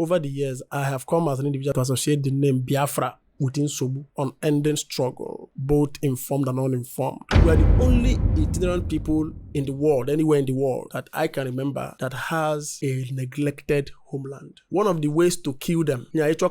over the years, I have come as an individual to associate the name Biafra with Sobu, unending struggle, both informed and uninformed. We are the only itinerant people in the world, anywhere in the world, that I can remember that has a neglected homeland. One of the ways to kill them, I can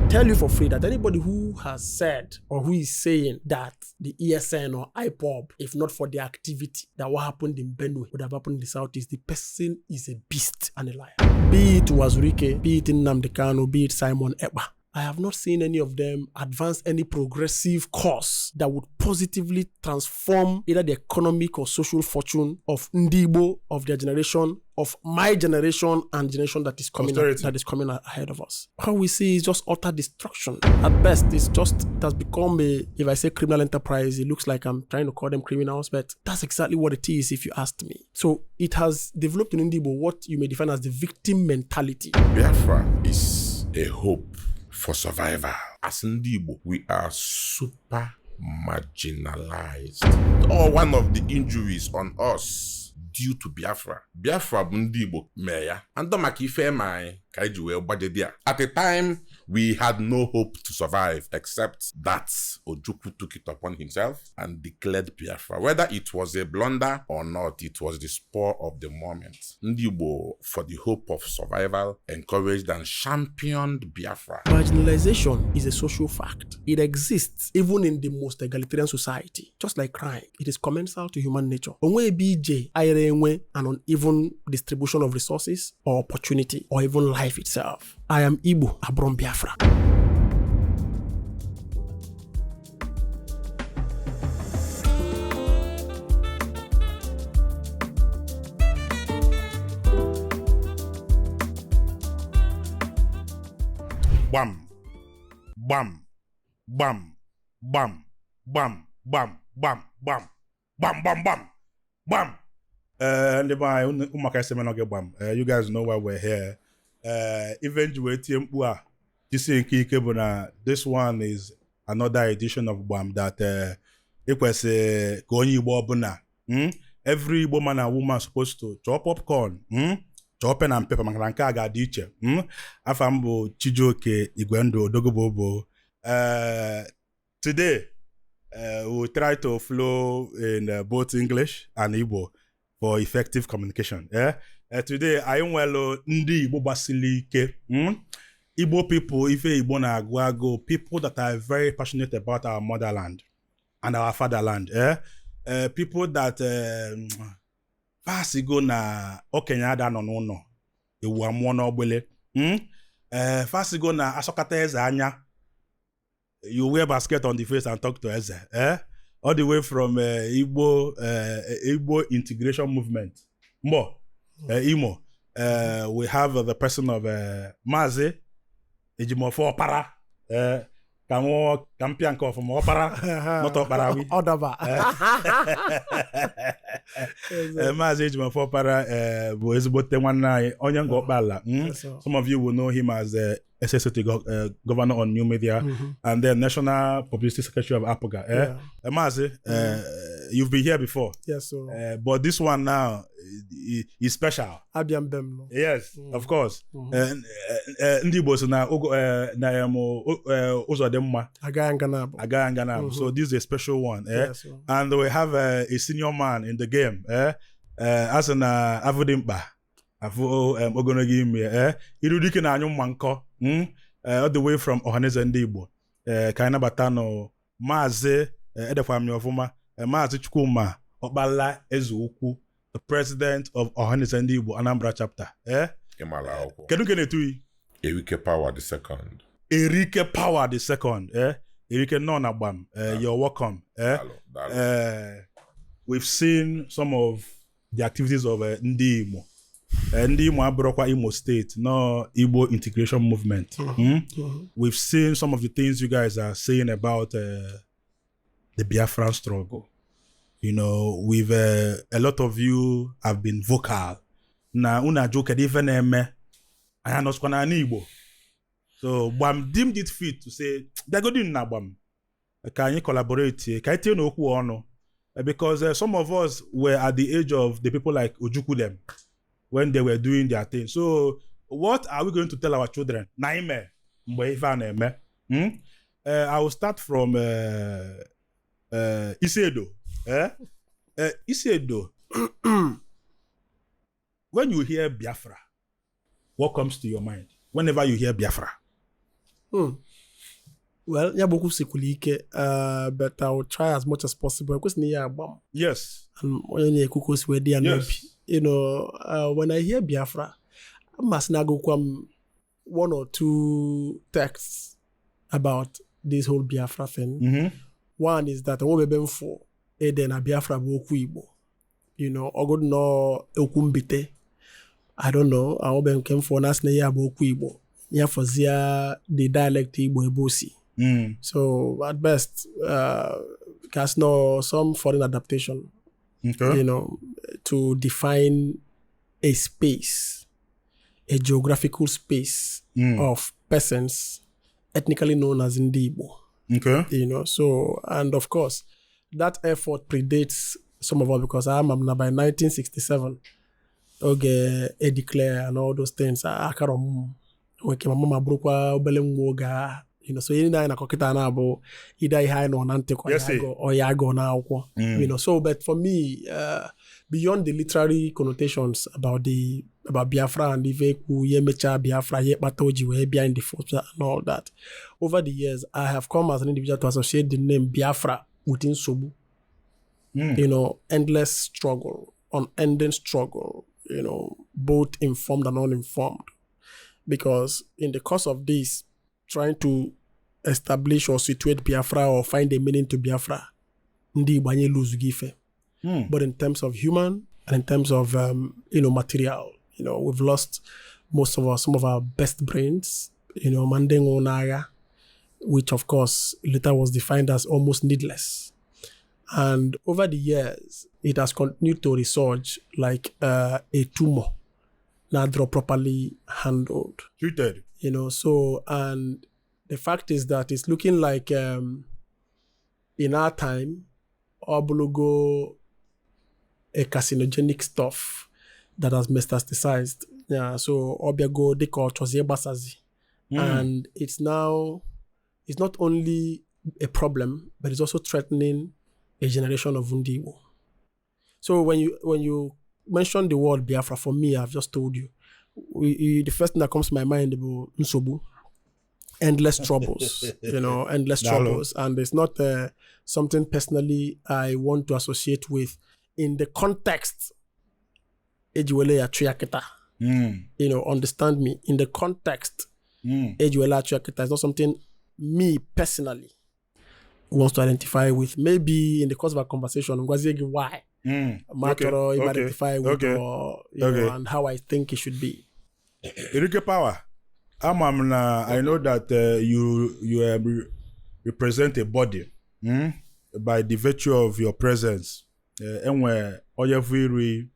tell you for free that anybody who has said or who is saying that the ESN or IPOB, if not for the activity that what happened in Benue would have happened in the Southeast, the person is a beast and a liar. Be it Wazurike, be it Nnamdi Kanu, be it Simon Ekpa. I have not seen any of them advance any progressive cause that would positively transform either the economic or social fortune of Ndigbo, of their generation, of my generation and generation that is coming ahead of us. How we see is just utter destruction. At best, it has become if I say criminal enterprise, it looks like I'm trying to call them criminals, but that's exactly what it is if you asked me. So it has developed in Ndigbo what you may define as the victim mentality. Biafra is a hope for survival. As Ndigbo, we are super marginalized. Or one of the injuries on us due to Biafra. Biafra bụ Ndigbo mee ya. And maka ife mai ka iji wee gbaje dia. At the time, we had no hope to survive except that Ojukwu took it upon himself and declared Biafra. Whether it was a blunder or not, it was the spur of the moment. Ndigbo, for the hope of survival, encouraged and championed Biafra. Marginalization is a social fact. It exists even in the most egalitarian society. Just like crime, it is commensal to human nature. Onwe BJ, an uneven distribution of resources or opportunity or even life itself. I am Igbo, Abrom Biafra. Gbam, gbam, gbam, gbam, gbam, gbam, gbam, gbam, gbam, gbam, gbam, gbam. You guys know why we're here. Even this one is another edition of Gbam that every Igbo man and woman supposed to chop popcorn, chop pen and paper, manka ga diche. Afambo Chijoke Igwendo Dogobobo. Today we'll try to flow in both English and Igbo for effective communication. Today, I am well Ndigbo Basilike. Igbo people, Ife Igbo na Agwago, people that are very passionate about our motherland and our fatherland. People that fast ago na Okenyada no no. Ewu amono obele. Fast ago na asokata eze anya. You wear basket on the face and talk to eze. All the way from Igbo integration movement. More. Imo. We have the person of Mazi Ejimofor Opara. Champion from Opara, not Opara. Odava. Mazi Ejimofor Opara was about the one Onyan Okpala. Some of you will know him as SST governor on New Media and then National Publicity Secretary of APOGA. Mazi, you've been here before. Yes, sir. But this one now is special. Yes, of course. Ndigbo na Uzodemma. Agayangana. So this is a special one. Yes, and we have a senior man in the game. As an Avudimba. Irudike na anyum manko. All the way from Ohaneze Ndigbo. Kaina Batano Mazi Edefamni Ofuma. Mazi Chukwuma Okapalaezeukwu, the president of Ohaneze Ndigbo Anambra chapter. Can you get it to you? Erike Power the second. Erike Power the second. Erike Nona Gbam. You're welcome. We've seen some of the activities of Ndigbo. Ndigbo Abrokwa Imo State, no Igbo integration movement. We've seen some of the things you guys are saying about the Biafran struggle. You know, we've a lot of you have been vocal. Na una joke even eme. I know skwana Igbo. So Gbam deemed it fit to say they're good in Gbam. Can you collaborate? Can you tell no who ono? Because some of us were at the age of the people like Ojukwu them when they were doing their thing. So what are we going to tell our children? Naime, mgbe ife a na-eme. I will start from Isedo. Isedo. When you hear Biafra, what comes to your mind? Whenever you hear Biafra. Well, yaboku sekulike, but I will try as much as possible. Because Gbam. Yes. And when you cook with the Yes. you know, when I hear Biafra, I must not go one or two texts about this whole Biafra thing. Mm-hmm. One is that I won't be for Eden a Biafra boku Igbo. You know, I would know Okumbite. I don't know. I won't be for nas na ya boku Igbo. Ya for the dialect Igbo Ebosi. So at best, there's no some foreign adaptation. Okay. You know, to define a space, a geographical space of persons ethnically known as Ndigbo. Okay. You know, so, and of course, that effort predates some of us because I'm by 1967, okay, a declare and all those things. I can't remember. You know, so any na kokita na abo either high no nante ko yago na akwụkwọ. You know, so but for me, beyond the literary connotations about Biafra and Iveku, Yemecha Biafra, Yekpatoji, where behind the force and all that, over the years, I have come as an individual to associate the name Biafra with Sobu. You know, endless struggle, unending struggle, you know, both informed and uninformed. Because in the course of this, trying to establish or situate Biafra or find a meaning to Biafra, Ndigbo anyị lose gife. But in terms of human and in terms of you know, material, you know, we've lost some of our best brains, you know, Mandengo Naga, which of course later was defined as almost needless. And over the years, it has continued to resurge like a tumor, not properly handled. Treated. You know, so, and the fact is that it's looking like in our time, Obulugo, a carcinogenic stuff that has metastasized. Yeah, so Obiago Deko Chozie Basazi. And it's not only a problem, but it's also threatening a generation of Ndigbo. So when you mention the word Biafra, for me, I've just told you, the first thing that comes to my mind is Nsobu. Endless troubles, you know, endless troubles. And it's not something personally I want to associate with in the context. Ejiwele Atriaketa. You know, understand me. In the context, Ejiwele Atriaketa is not something me personally wants to identify with. Maybe in the course of our conversation, why? Okay. Identify with or, you know, and how I think it should be. Irike Power, I know that you represent a body by the virtue of your presence. Enwe oyeviri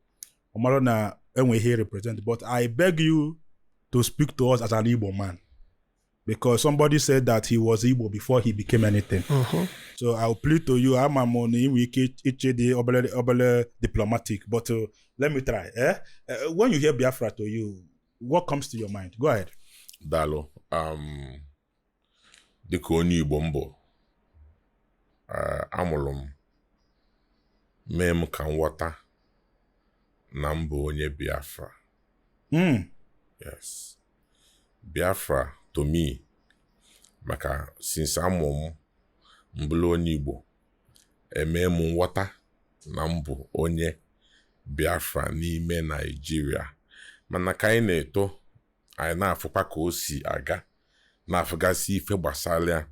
omarona enwe here represent. But I beg you to speak to us as an Igbo man, because somebody said that he was Igbo before he became anything. So I'll plead to you. I'm on the diplomatic, but let me try. When you hear Biafra to you, what comes to your mind? Go ahead. Dalo, dịka onye Igbo mbụ, amụrụ m mee m ka nghọta na mbụ onye Biafra. Yes. Biafra to me, maka since amụ m mbụrụ onye Igbo, eme m nghọta na mbụ onye Biafra n'ime Nigeria. Mana ka anyị na-eto, anyị na-afụkwa ka o si aga, na-afụgasị ife gbasara ya,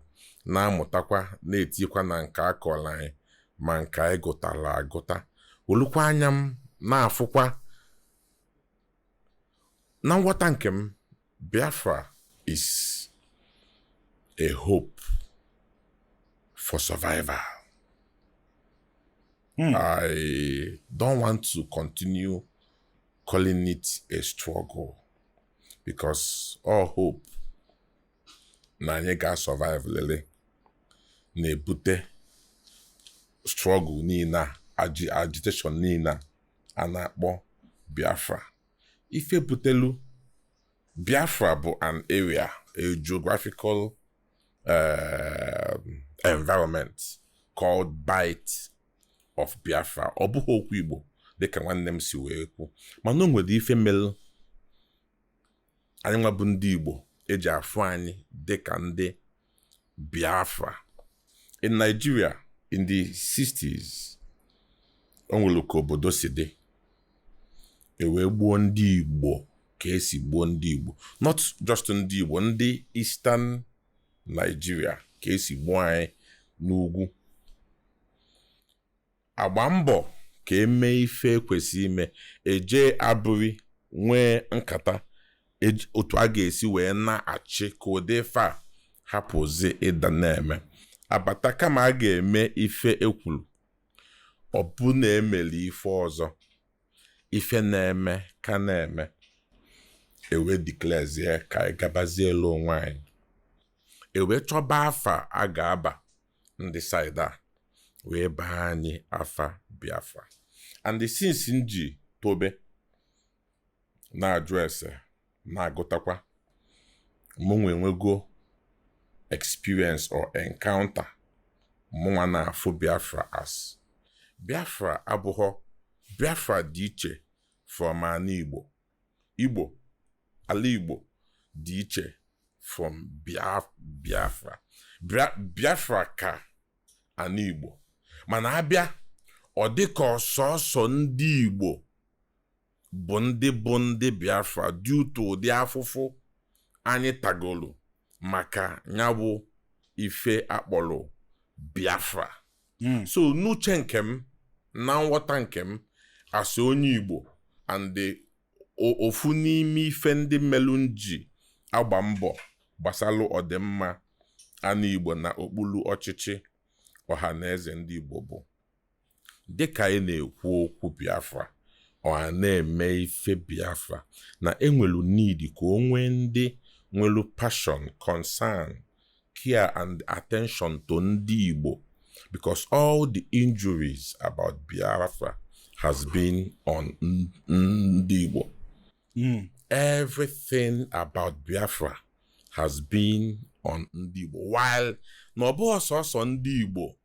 na-amụtakwa, na-etikwa na nke akọrọ anyị, ma nke anyị gụtara agụta. Olukwa anya m na-afụkwa na nghọta nke m, Biafra is a hope for survival. I don't want to continue calling it a struggle, because all hope na anyị ga-survive lele na-ebute struggle niile, agitation niile a na-akpọ Biafra. Ife butelu Biafra bụ an area, a geographical environment called Bight of Biafra. Ọ bụghị okwu Igbo dịka nwanne m si wee kwu, mana o nwere ife mere anyị nwa bụ ndị Igbo eji afụ anyị dịka ndị Biafra. In Nigeria, in the 60s, o nwere ka obodo si dị, wee gbuo ndị Igbo ka esi gbuo ndị Igbo, not just ndị Igbo, ndị Eastern Nigeria ka esi gbuo anyị n'ugwu. Agba mbọ ka eme ife kwesị ime, eje abụrị nwee nkata otu a ga-esi wee na-achị ka ụdị ife a hapụzi ịda na-eme. Abata kama a ga-eme ife ekwuru, ọ bụ na-emeli ife ọzọ, ife na-eme ka na-eme, ewe declarezie ka anyị gabazie elu onwe anyị, ewe chọba afa a ga-aba ndị side a, wee baa anyị afa Biafra. And since nji tobe na-ajụ ese na-agụtakwa, mụnwa enwego experience or encounter mụnwa na-afụ Biafra as Biafra abụghọ Biafra dị iche from ala Igbo. Ala Igbo dị iche from Biafra. Biafra ka ala Igbo, mana abịa ọ dịka ọsọsọ ndị Igbo bụ ndị Biafra due to ụdị afụfụ anyị tagolu maka nyabụ ife akpọrọ Biafra. So n'uche nke m, na nghọta nke m asị onye Igbo, and ofu n'ime ife ndị mmelụ nji agba mbọ gbasalụ ọdịmma ana Igbo na okpuru ọchịchị ọha na eze ndị Igbo bụ dịka anyị na-ekwu okwu Biafra, ọha na-eme ife Biafra, na enwelu need ka o nwee ndị nwelu passion, concern, care and attention to ndị Igbo, because all the injuries about Biafra has been on ndị Igbo. Everything about Biafra has been on ndị Igbo, while na ọ bụ ọsọsọ ndị Igbo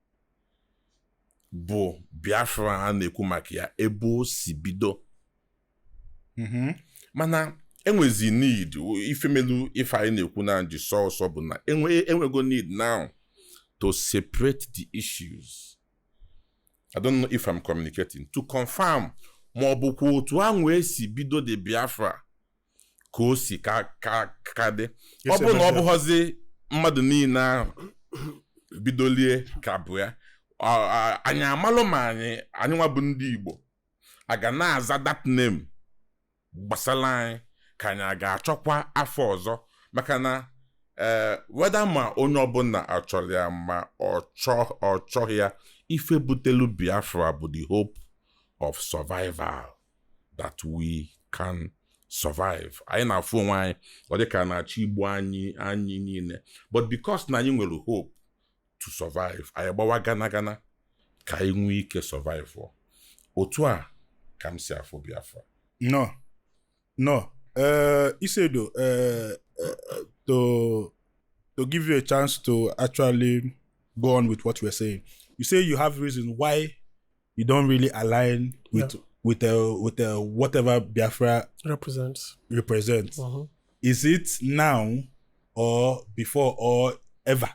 bụ Biafra a na-ekwu maka ya ebe o si bido. Mana enwezi need ifemelu ife anyị na-ekwu na nji sọsọ bụ na enwego need now to separate the issues. I don't know if I'm communicating. To confirm ma ọ bụkwa otu ahụ esi bido the Biafra ka o si ka dị. Ọ bụ na ọ bụghọzi mmadụ niile ahụ bidolie ka bụ ya, anyị amalụ ma anyị nwa bụ ndị Igbo a ga na-aza that name gbasara anyị ka anyị a ga-achọkwa afọ ọzọ, maka na weda ma onye ọbụla achọrọ ya ma ọ chọghị ya, ife butelu Biafra bụ the hope of survival, that we can survive. Anyị na-afụ onwe anyị ọ dị ka na-achọ igbu anyị niile, but because na anyị nwere hope to survive, anyị gbawa gana ka anyị nwee ike survive. Otu a ka m si afụ Biafra. No. Isedo, to give you a chance to actually go on with what you were saying, you say you have reasons why you don't really align with whatever Biafra represents. Is it now or before or ever,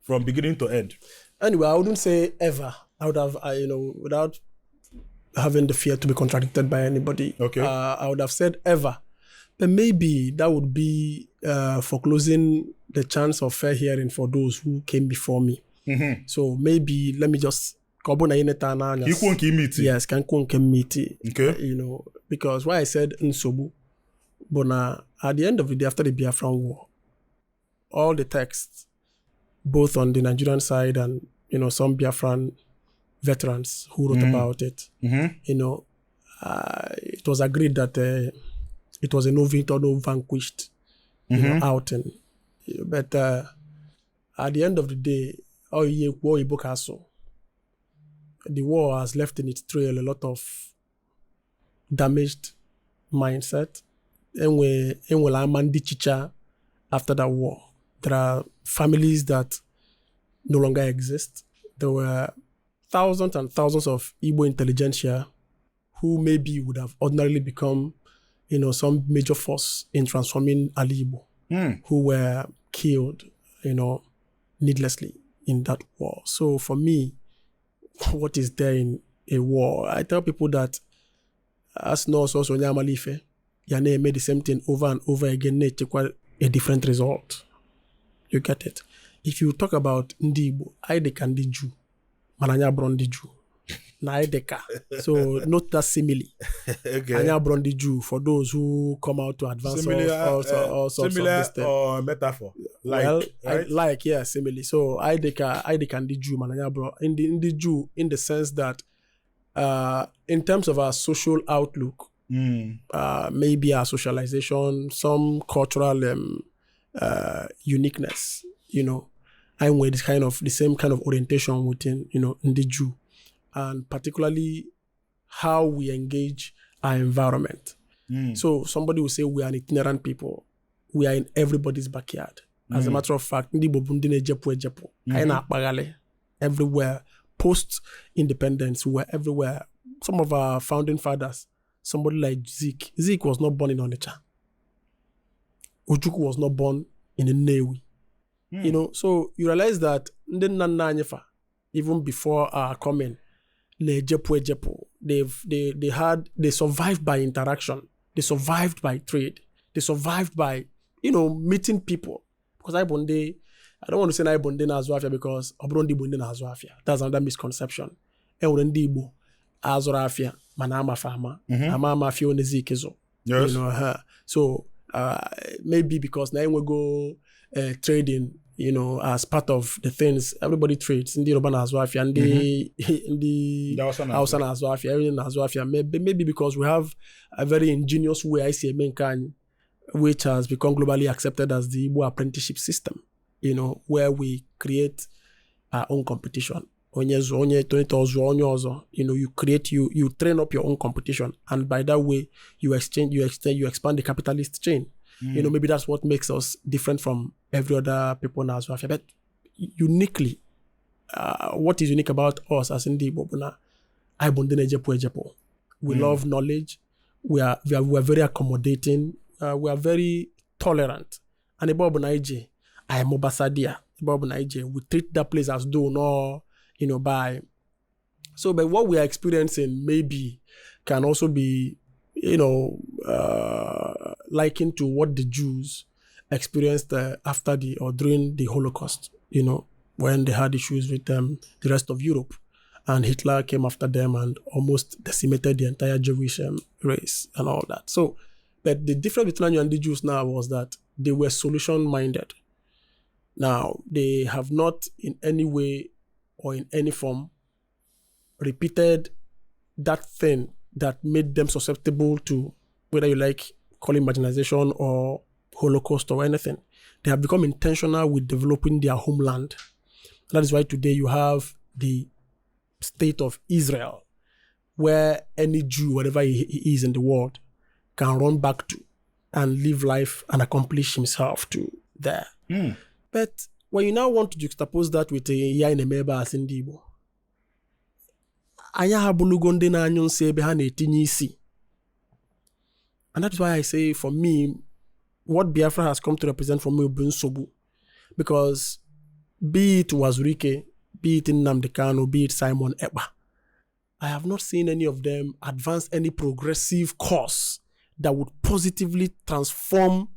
from beginning to end? Anyway, I wouldn't say ever. I would have, without having the fear to be contradicted by anybody, I would have said ever. But maybe that would be foreclosing the chance of fair hearing for those who came before me. So maybe let me just yes, because why I said Nsobu, but at the end of the day, after the Biafran War, all the texts, both on the Nigerian side and some Biafran veterans who wrote about it, it was agreed that it was a no victor, no vanquished outing. But at the end of the day, the war has left in its trail a lot of damaged mindset, enwela Amandi Chicha after that war. There are families that no longer exist. There were thousands and thousands of Igbo intelligentsia who maybe would have ordinarily become, some major force in transforming Ali Igbo, who were killed, needlessly in that war. So for me, what is there in a war? I tell people that as no so Nyamalife, Yane made the same thing over and over again, a different result. You get it? If you talk about Ndigbo, Ideka Ndiju, Mananya Brondiju, na Ideka. So not that simile. Okay. Anya Brondiju for those who come out to advance all sorts of this thing. Or metaphor? Right? Simile. So Ideka Ndiju, Mananya Bro. Ndiju in the sense that in terms of our social outlook, maybe our socialization, some cultural uniqueness, I'm with the same kind of orientation within, Ndiju, and particularly how we engage our environment. So somebody will say we are an itinerant people. We are in everybody's backyard. As a matter of fact, Ndigbo bundine jepu. Everywhere. Post-independence, we were everywhere. Some of our founding fathers, somebody like Zeke. Zeke was not born in Onitsha. Ojukwu was not born in Nnewi. So you realize that even before our coming, they survived by interaction. They survived by trade. They survived by, meeting people. Because I don't want to say Ndigbo na Azụafia because Ndigbo na Azụafia. That's another misconception. Ndigbo Azụafia mana amafama. Amafia onezikezo. Yes. So maybe because now we go trading, as part of the things everybody trades. Ndi Yoruba na Azụafia, ndi Hausa na Azụafia, everything na Azụafia. Maybe because we have a very ingenious way I see Menkan, which has become globally accepted as the Igbo apprenticeship system. Where we create our own competition. You train up your own competition, and by that way, you expand the capitalist chain. Maybe that's what makes us different from every other people in Azụafia. But uniquely, what is unique about us as Ndigbo, we love knowledge. We are very accommodating. We are very tolerant. And I am Obasadia, we treat that place as though by. So, but what we are experiencing maybe can also be, likened to what the Jews experienced after or during the Holocaust, when they had issues with the rest of Europe, and Hitler came after them and almost decimated the entire Jewish race and all that. So, but the difference between you and the Jews now was that they were solution-minded. Now, they have not in any way or in any form repeated that thing that made them susceptible to, whether you like calling marginalization or Holocaust or anything. They have become intentional with developing their homeland. That is why today you have the state of Israel, where any Jew, whatever he is in the world, can run back to and live life and accomplish himself to there. But when you now want to juxtapose that with a ya in a member as Ndigbo, anya habulugo ndị na-anyụ nsị ebe ha na-etinye isi. And that's why I say, for me, what Biafra has come to represent for me is nsogbu. Because be it Wazurike, be it Nnamdi Kanu, be it Simon Ekpa, I have not seen any of them advance any progressive course that would positively transform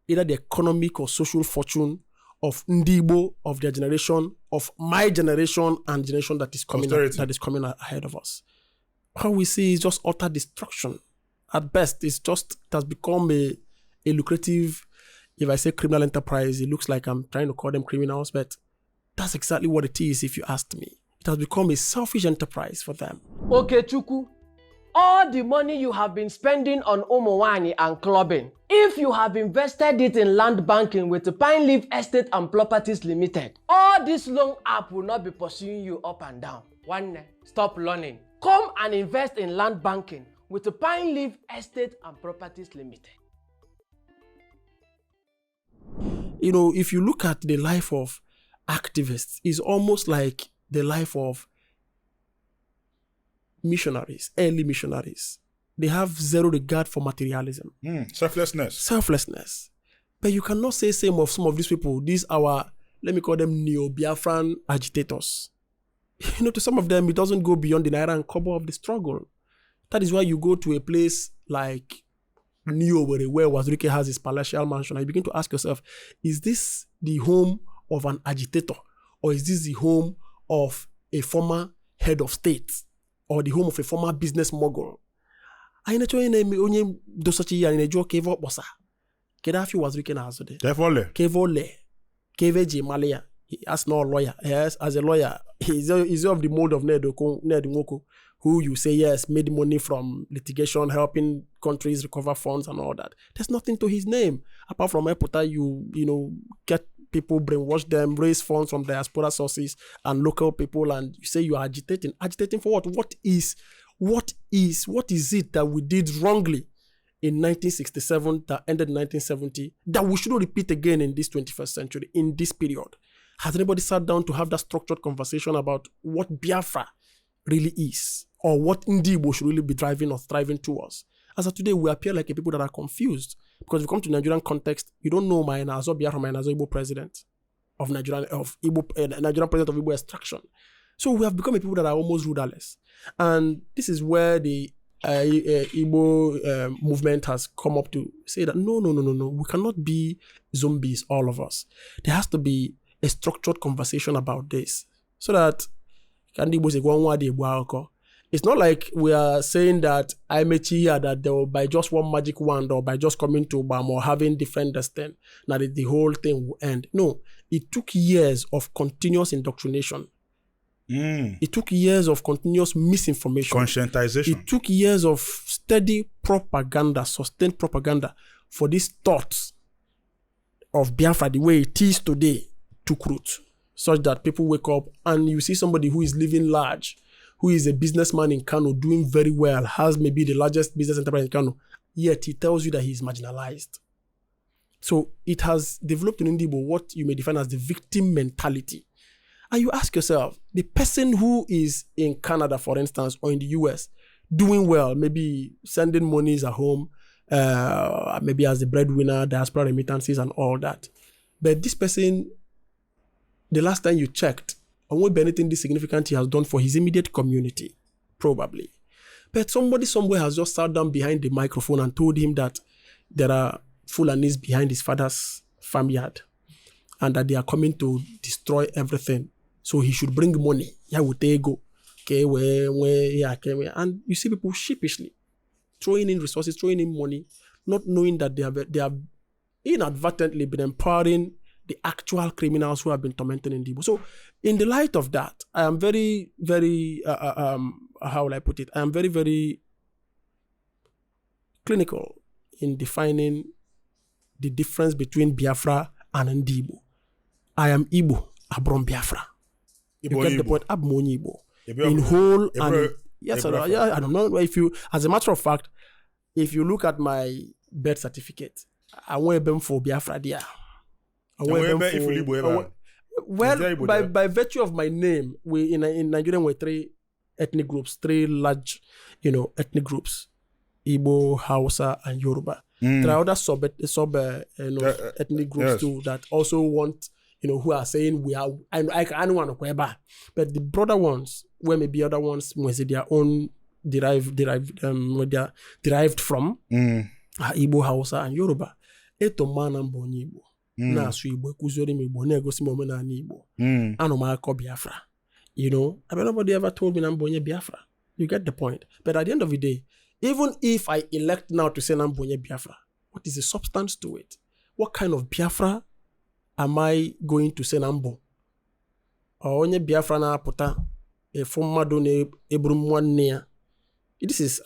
either the economic or social fortune of Ndigbo, of their generation, of my generation, and generation that is coming ahead of us. All we see is just utter destruction. At best, it has become a lucrative, if I say criminal enterprise, it looks like I'm trying to call them criminals, but that's exactly what it is if you asked me. It has become a selfish enterprise for them. Okechukwu, all the money you have been spending on Umuwani and clubbing, if you have invested it in land banking with the Pine Leaf Estate and Properties Limited, all this loan app will not be pursuing you up and down. One, stop learning. Come and invest in land banking with the Pine Leaf Estate and Properties Limited. You know, if you look at the life of activists, it's almost like the life of missionaries, early missionaries. They have zero regard for materialism. Selflessness. But you cannot say same of some of these people. These our, let me call them neo-Biafran agitators. You know, to some of them, it doesn't go beyond the naira and kobo of the struggle. That is why you go to a place like New Owerri, where Wazirike has his palatial mansion, and you begin to ask yourself, is this the home of an agitator? Or is this the home of a former head of state? Or the home of a former business mogul? I onye dosachi ya inejo kevo bosa. Keda fi Wazirike na azode. Kevole. Keveji Malaya. As no lawyer. Yes, as a lawyer, he's of the mold of Nedumoko, who you say, yes, made money from litigation, helping countries recover funds and all that. There's nothing to his name. Apart from Epota, you know, get people, brainwash them, raise funds from diaspora sources and local people, and you say you are agitating. Agitating for what? What is it that we did wrongly in 1967 that ended in 1970 that we shouldn't repeat again in this 21st century, in this period? Has anybody sat down to have that structured conversation about what Biafra really is, or what Ndigbo should really be driving or striving towards? As of today, we appear like a people that are confused, because if you come to Nigerian context, you don't know my Nazo Biafra, my Nazo Igbo president of Nigerian president of Igbo extraction. So we have become a people that are almost rudderless, and this is where the Igbo movement has come up to say that no, we cannot be zombies, all of us. There has to be a structured conversation about this, so that it's not like we are saying that that they will, by just one magic wand or by just coming to Gbam or having different destiny, that the whole thing will end. No, it took years of continuous indoctrination. It took years of continuous misinformation. Conscientization. It took years of steady propaganda, sustained propaganda for these thoughts of Biafra the way it is today took root, such that people wake up and you see somebody who is living large, who is a businessman in Kano, doing very well, has maybe the largest business enterprise in Kano, yet he tells you that he is marginalized. So it has developed in Ndigbo what you may define as the victim mentality. And you ask yourself, the person who is in Canada, for instance, or in the US, doing well, maybe sending monies at home, maybe as the breadwinner, diaspora remittances and all that. But this person, the last time you checked, and won't be anything this significant he has done for his immediate community, probably. But somebody somewhere has just sat down behind the microphone and told him that there are Fulanis behind his father's farmyard and that they are coming to destroy everything. So he should bring money. And you see people sheepishly throwing in resources, throwing in money, not knowing that they have inadvertently been empowering the actual criminals who have been tormenting Ndigbo. So in the light of that, I am very, very, how will I put it? I am very, very clinical in defining the difference between Biafra and Ndigbo. I am Igbo, Abrom Biafra. You get the point? Abmoni Igbo. In whole and yes, I don't know if you, as a matter of fact, if you look at my birth certificate, I went for Biafra there. Well, by virtue of my name, we in Nigeria we're three ethnic groups, three large, ethnic groups: Igbo, Hausa, and Yoruba. There are other sub ethnic groups too that also want, who are saying we are. I want to but the broader ones, where maybe other ones, say their own derived from Igbo, Hausa, and Yoruba. Eto mana mbonyi Igbo. Na-asụ Igbo, ekuzori m Igbo, na-egosi m omenala Igbo. Anọ m akọ Biafra. I mean, nobody ever told me na mbonye Biafra. You get the point. But at the end of the day, even if I elect now to say na mbonye Biafra, what is the substance to it? What kind of Biafra am I going to say na mbo? Onye Biafra na apụta efu mmadụ na eburu nwanne ya.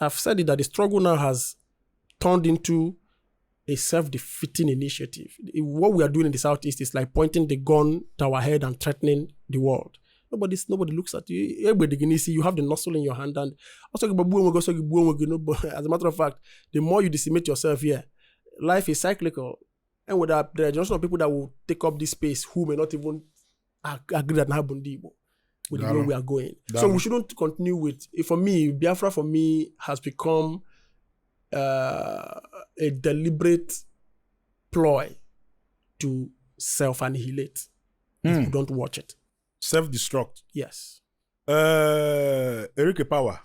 I've said it that the struggle now has turned into a self-defeating initiative. What we are doing in the Southeast is like pointing the gun to our head and threatening the world. Nobody looks at you. Everybody can see you have the nozzle in your hand, and as a matter of fact, the more you decimate yourself here, life is cyclical. And with that, there are just some people that will take up this space who may not even agree that Ndigbo Ndigbo with the way we are going. So we shouldn't continue with. For me, Biafra for me has become a deliberate ploy to self-annihilate if you don't watch it. Self-destruct. Yes. Erike Power,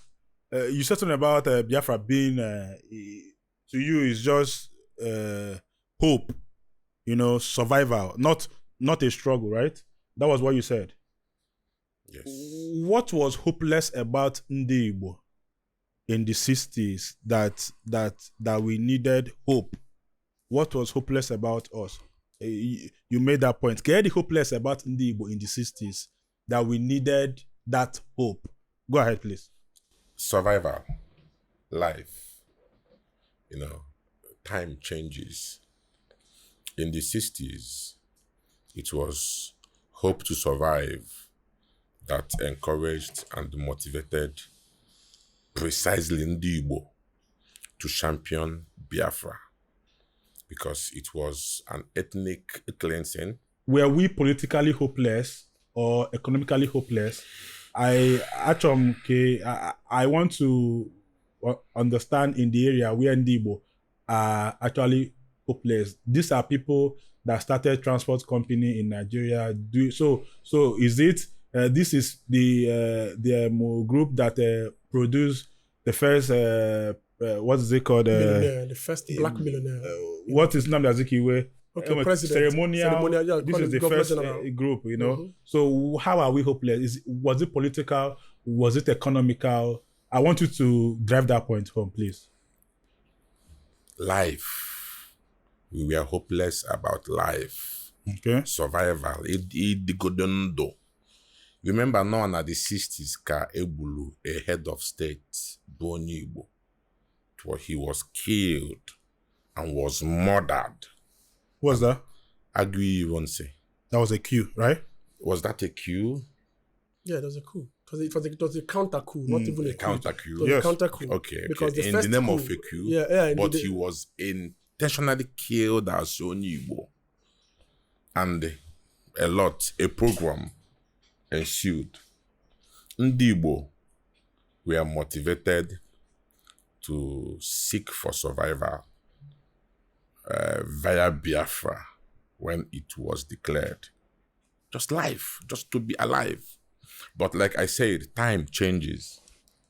you said something about Biafra being, to you, is just hope, survival, not a struggle, right? That was what you said. Yes. What was hopeless about Ndigbo in the 60s that we needed hope? What was hopeless about us? You made that point. Get the hopeless about Ndigbo in the 60s that we needed that hope. Go ahead, please. Survival, life, time changes. In the 60s, it was hope to survive that encouraged and motivated precisely Ndigbo to champion Biafra, because it was an ethnic cleansing. Were we politically hopeless or economically hopeless? I want to understand in the area where Ndigbo are actually hopeless. These are people that started transport company in Nigeria. So is it this is the group that produced the first what is it called? The first black millionaire. What is Nnamdi Azikiwe? Okay, president. Ceremonial. Yeah, this is the first group, So how are we hopeless? Was it political? Was it economical? I want you to drive that point home, please. Life. We were hopeless about life. Okay. Survival. Idigodondo. Remember now in the 60s, Ka Egbulu, a head of state, Igbo, where he was killed and was murdered. What was that? Agui Ironsi. That was a coup, right? Was that a coup? Yeah, it was a coup. Because it was a counter coup, not even a coup. Counter coup. It was a counter coup. Okay. Because the in first the name coup, of a coup. Yeah. But he was intentionally killed as Igbo. And a program ensued. Ndigbo were motivated to seek for survival via Biafra when it was declared. Just life, just to be alive. But like I said, time changes.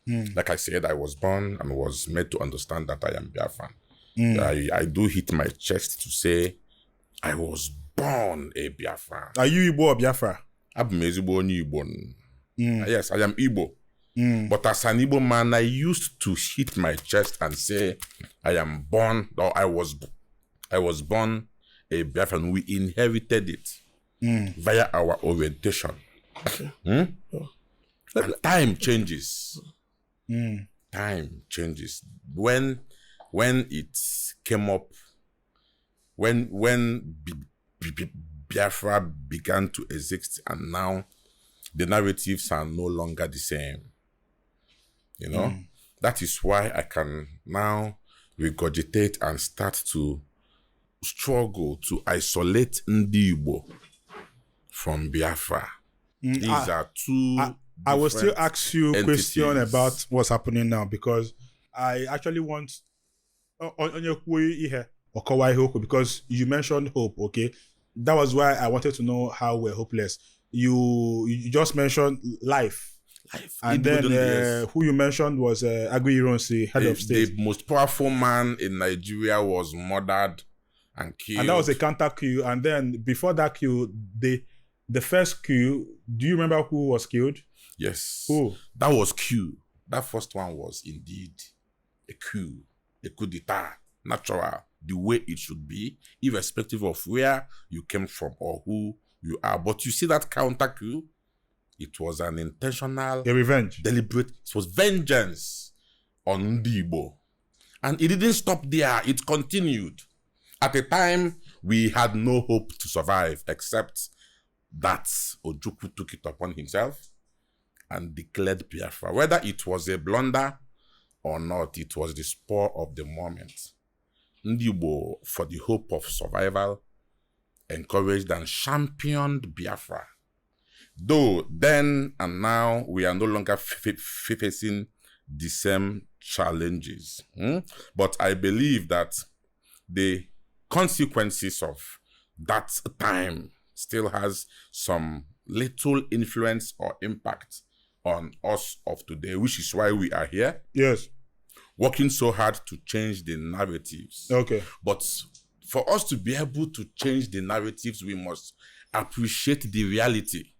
Like I said, I was born and was made to understand that I am Biafran. I do hit my chest to say I was born a Biafran. Are you Igbo or Biafra? I'm Igbo. Yes, I am Igbo. But as an Igbo man, I used to hit my chest and say I am born, or I was born a Biafran. We inherited it via our orientation. And time changes. Time changes. When it came up, when Biafra began to exist, and now the narratives are no longer the same. That is why I can now regurgitate and start to struggle to isolate Ndigbo from Biafra. These are two. I will still ask you a question entities. about what's happening now, because I actually want because you mentioned hope. Okay, that was why I wanted to know how we're hopeless. You just mentioned life. And then who you mentioned was Agui Ironsi, head of state. The most powerful man in Nigeria was murdered and killed. And that was a counter coup. And then before that coup, the first coup, do you remember who was killed? Yes. Who? That was coup. That first one was indeed a coup d'etat, natural, the way it should be, irrespective of where you came from or who you are. But you see that counter coup, it was an intentional, a revenge, deliberate. It was vengeance on Ndigbo, and it didn't stop there. It continued. At a time, we had no hope to survive, except that Ojukwu took it upon himself and declared Biafra. Whether it was a blunder or not, it was the spur of the moment. Ndigbo, for the hope of survival, encouraged and championed Biafra. Though then and now we are no longer facing the same challenges. But I believe that the consequences of that time still has some little influence or impact on us of today, which is why we are here. Yes. Working so hard to change the narratives. Okay. But for us to be able to change the narratives, we must appreciate the reality.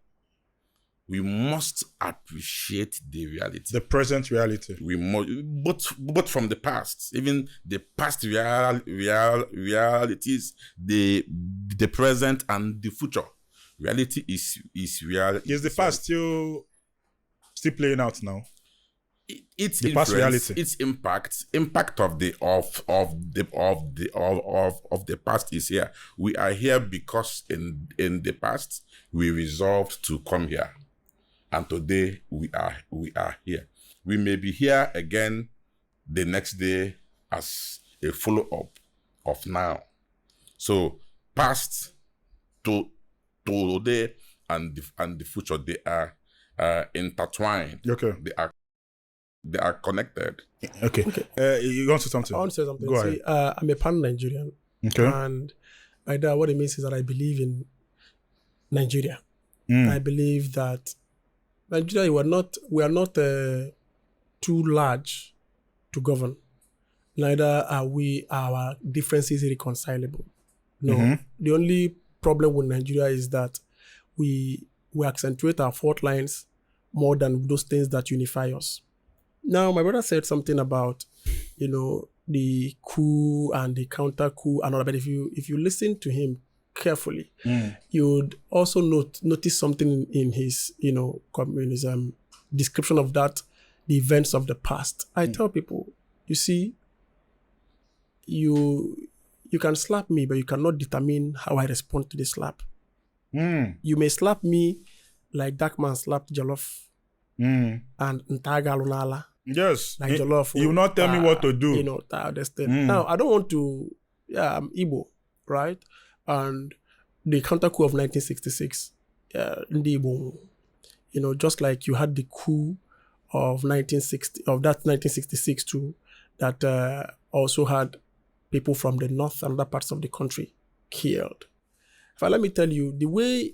We must appreciate the reality. The present reality. We must, but from the past, even the past realities, the present and the future. Reality is real. Is the past still playing out now? Its the past reality, its impact of the past is here. We are here because in the past we resolved to come here, and today we are here. We may be here again the next day as a follow-up of now. So past to today and the future, they are intertwined. Okay. They are connected. Okay. You want to say something? I want to say something. Go ahead. See, I'm a pan-Nigerian. Okay. And by that, what it means is that I believe in Nigeria. I believe that Nigeria, we are not too large to govern. Neither are our differences irreconcilable. No. The only problem with Nigeria is that we accentuate our fault lines more than those things that unify us. Now, my brother said something about, the coup and the counter coup and all that. But if you listen to him carefully, you'd also notice something in his, communism description of that, the events of the past. I tell people, you see, you can slap me, but you cannot determine how I respond to the slap. You may slap me like that man slapped Jollof and Ntaga Lunala. Yes. Like Jollof. You will not tell me what to do. Now, I don't want to, I'm Igbo, right? And the counter coup of 1966, Ndigbo, just like you had the coup of 1966 too, that also had people from the north and other parts of the country killed. Let me tell you, the way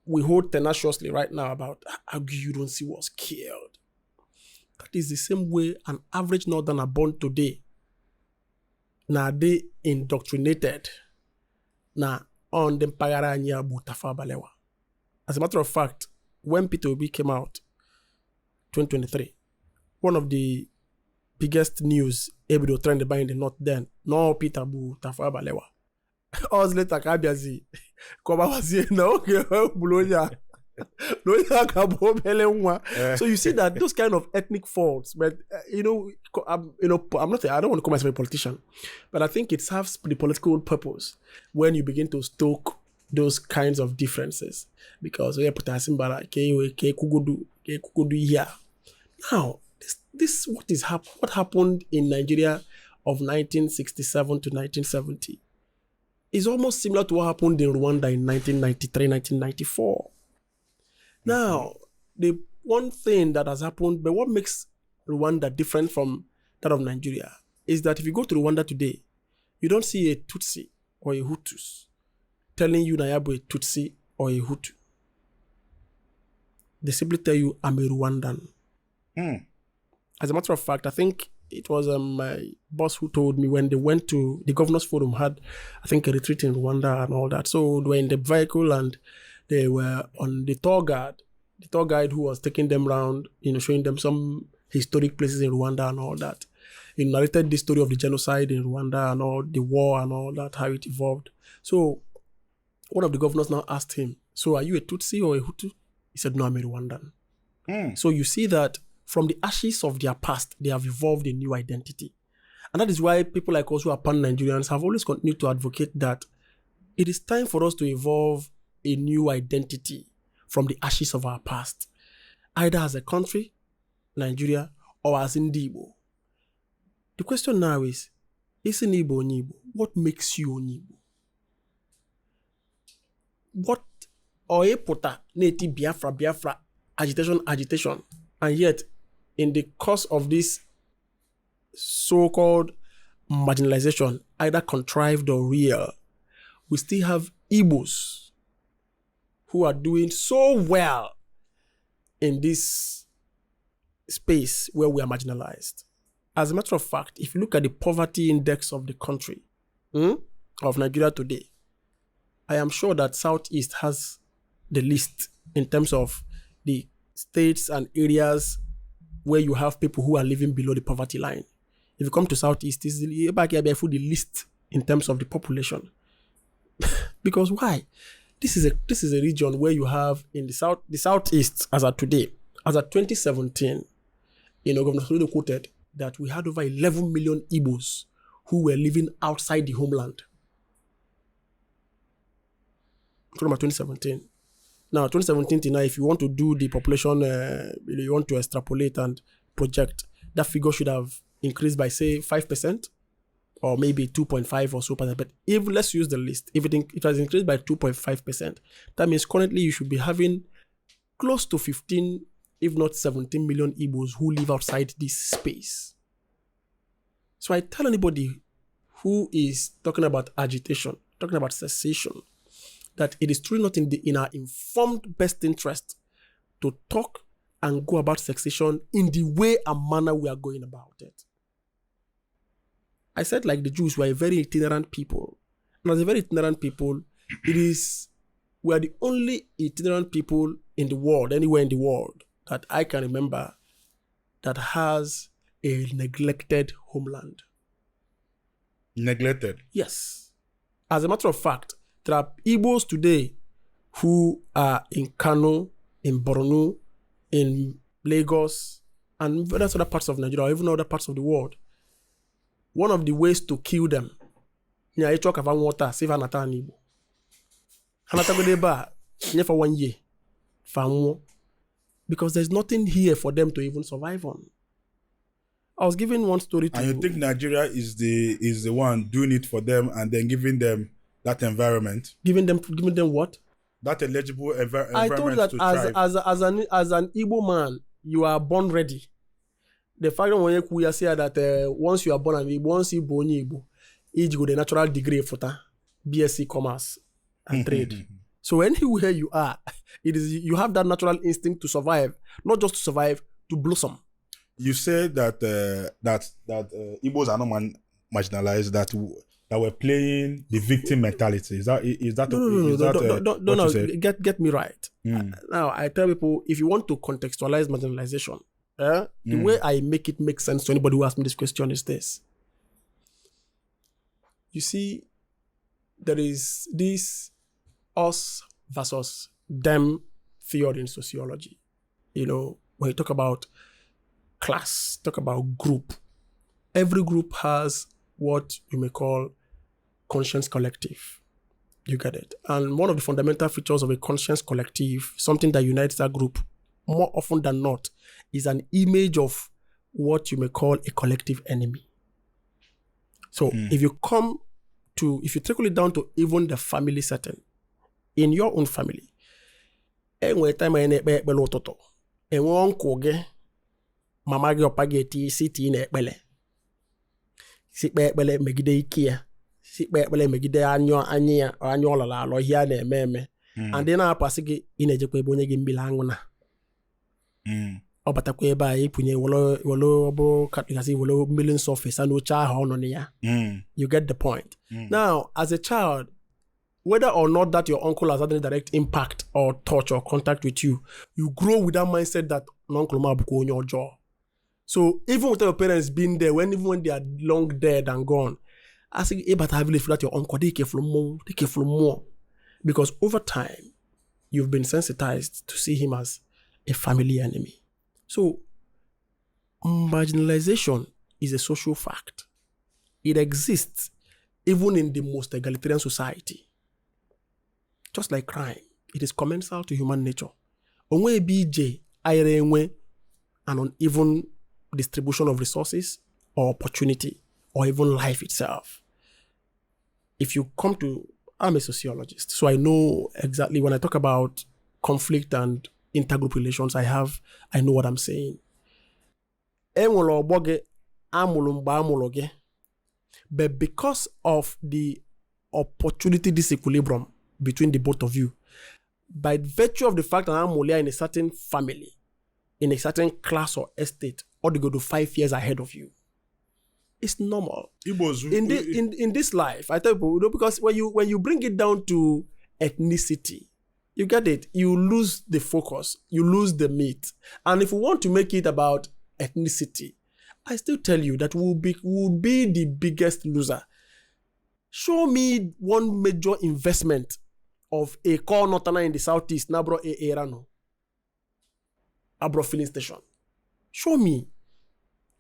we hold tenaciously right now about Agu you don't see was killed, that is the same way an average northerner born today, now they indoctrinated now on the mpaghara anya bụ Tafawa Balewa. As a matter of fact, when Peter Obi came out 2023, one of the biggest news able to trend about in the north then, no Peter bu Tafawa Balewa. Hours later, Kabiazi, Kobawazi, no, Buloya. So you see that those kind of ethnic faults, but I don't want to call myself a politician, but I think it serves the political purpose when you begin to stoke those kinds of differences, because now this what happened in Nigeria of 1967 to 1970 is almost similar to what happened in Rwanda in 1993, 1994. Now, the one thing that has happened, but what makes Rwanda different from that of Nigeria, is that if you go to Rwanda today, you don't see a Tutsi or a Hutus telling you Nayabu a Tutsi or a Hutu. They simply tell you, I'm a Rwandan. As a matter of fact, I think it was my boss who told me when they went to the Governors Forum, had, I think, a retreat in Rwanda and all that. So they were in the vehicle and they were on the tour guide who was taking them around, showing them some historic places in Rwanda and all that. He narrated the story of the genocide in Rwanda and all the war and all that, how it evolved. So one of the governors now asked him, so are you a Tutsi or a Hutu? He said, no, I'm a Rwandan. So you see that from the ashes of their past, they have evolved a new identity. And that is why people like us who are pan-Nigerians have always continued to advocate that it is time for us to evolve a new identity from the ashes of our past, either as a country, Nigeria, or as Ndigbo. The question now is, Isi Igbo onye Igbo. What makes you onye Igbo? What Oyeputa neti Biafra agitation, and yet in the course of this so-called marginalization, either contrived or real, we still have Igbos who are doing so well in this space where we are marginalized. As a matter of fact, if you look at the poverty index of the country, of Nigeria today, I am sure that Southeast has the least in terms of the states and areas where you have people who are living below the poverty line. If you come to Southeast, it's the least in terms of the population. Because why? This is a region where you have in the Southeast, as of today, as of 2017, Governor Soludo quoted that we had over 11 million Igbos who were living outside the homeland. From 2017. Now, 2017 to now, if you want to do the population, you want to extrapolate and project, that figure should have increased by, say, 5%, or maybe 2.5 or so percent. But if let's use the list, if it has increased by 2.5%, that means currently you should be having close to 15, if not 17 million Igbos who live outside this space. So I tell anybody who is talking about agitation, talking about secession, that it is truly not in our informed best interest to talk and go about secession in the way and manner we are going about it. I said, like the Jews, we are a very itinerant people. And as a very itinerant people, we are the only itinerant people in the world, anywhere in the world, that I can remember that has a neglected homeland. Neglected? Yes. As a matter of fact, there are Igbos today who are in Kano, in Borno, in Lagos, and various other parts of Nigeria, or even other parts of the world. One of the ways to kill them, you talk about water, save anata and Igbo. Anata go there for 1 year, because there's nothing here for them to even survive on. I was giving one story to. And you think Nigeria is the one doing it for them and then giving them that environment? Giving them what? That eligible environment. I told you that as an Igbo man, you are born ready. The fact that we say that once you are born an Igbo, once you born Igbo, you go the natural degree for BSc Commerce and Trade. So anywhere you are, you have that natural instinct to survive, not just to survive, to blossom. You say that Igbos are not marginalized, that we're playing the victim mentality. Is that no, get me right. Now I tell people, if you want to contextualize marginalization, the way I make it make sense to anybody who asks me this question is this. You see, there is this us versus them theory in sociology. When you talk about class, talk about group, every group has what you may call conscience collective. You get it? And one of the fundamental features of a conscience collective, something that unites that group more often than not, is an image of what you may call a collective enemy. So if you trickle it down to even the family setting, in your own family, mama gị ọpa gị eti isi tii na ekpele sikpe ekpele megide ike ya sikpe ekpele megide anya ọlala alọ ihe a na-eme eme and then na-apasị gị ị na-ejekwa ebe onye gị mbili aṅụ na ọ batakwa ebe a ịpụnye welo ọbụrụ katịgasị welo mmiri nsọ fesa n'oche ahụ ọ nọ na ya. You get the point. Now, as a child, whether or not that your uncle has had any direct impact or touch or contact with you, you grow with that mindset that uncle ma buko on your jaw. So even with your parents being there, even when they are long dead and gone, I think but have you feel that your uncle they careful more. Because over time, you've been sensitized to see him as a family enemy. So marginalization is a social fact. It exists even in the most egalitarian society. Just like crime, it is commensal to human nature. Onwe BJ, an uneven distribution of resources or opportunity or even life itself. If you come to, I'm a sociologist, so I know exactly when I talk about conflict and intergroup relations, I know what I'm saying. But because of the opportunity disequilibrium between the both of you, by virtue of the fact that I'm in a certain family, in a certain class or estate, or they go to 5 years ahead of you, it's normal. Igbos, in this life, I tell people, because when you bring it down to ethnicity, you get it, you lose the focus, you lose the meat. And if we want to make it about ethnicity, I still tell you that we'll be the biggest loser. Show me one major investment of a core northerner in the southeast, Nabro Erano, Abro filling station. Show me.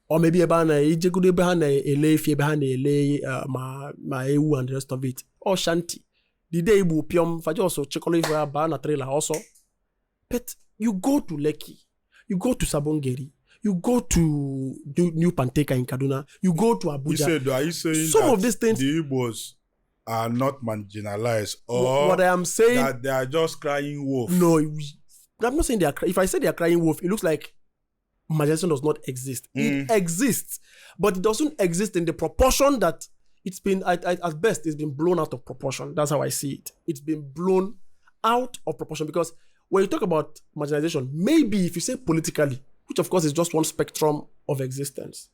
Or maybe about Ijekude behind a lay, behind a lay, my EU and the rest of it. Or Shanti. The day Igbo Pium, Fajoso, chocolate banana trailer also. But you go to Lekki, you go to Sabongeri, you go to New Panteka in Kaduna, you go to Abuja. Are you saying some that of these things, the Igbos are not marginalized, or what I am saying, that they are just crying wolf? No, I'm not saying they are. If I say they are crying wolf, it looks like marginalization does not exist. It exists, but it doesn't exist in the proportion that it's been. At best, it's been blown out of proportion. That's how I see it. It's been blown out of proportion because when you talk about marginalization, maybe if you say politically, which of course is just one spectrum of existence,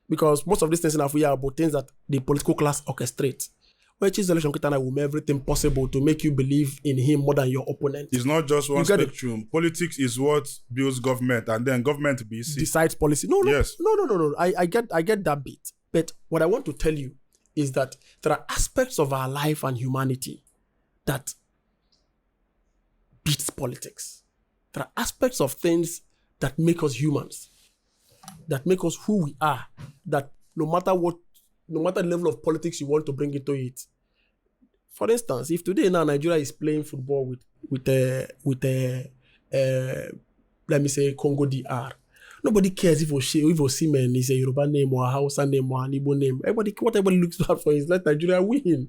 because most of these things in Africa are about things that the political class orchestrates. Which is election Kitana will make everything possible to make you believe in him more than your opponent. It's not just one spectrum. Politics is what builds government, and then government decides policy. No. I get that bit. But what I want to tell you is that there are aspects of our life and humanity that beats politics. There are aspects of things that make us humans, that make us who we are, that no matter the level of politics you want to bring into it. For instance, if today now Nigeria is playing football with let me say Congo DR, nobody cares if Osimhen is a Yoruba name or a Hausa name or an Igbo name. What everybody looks out for is let Nigeria win.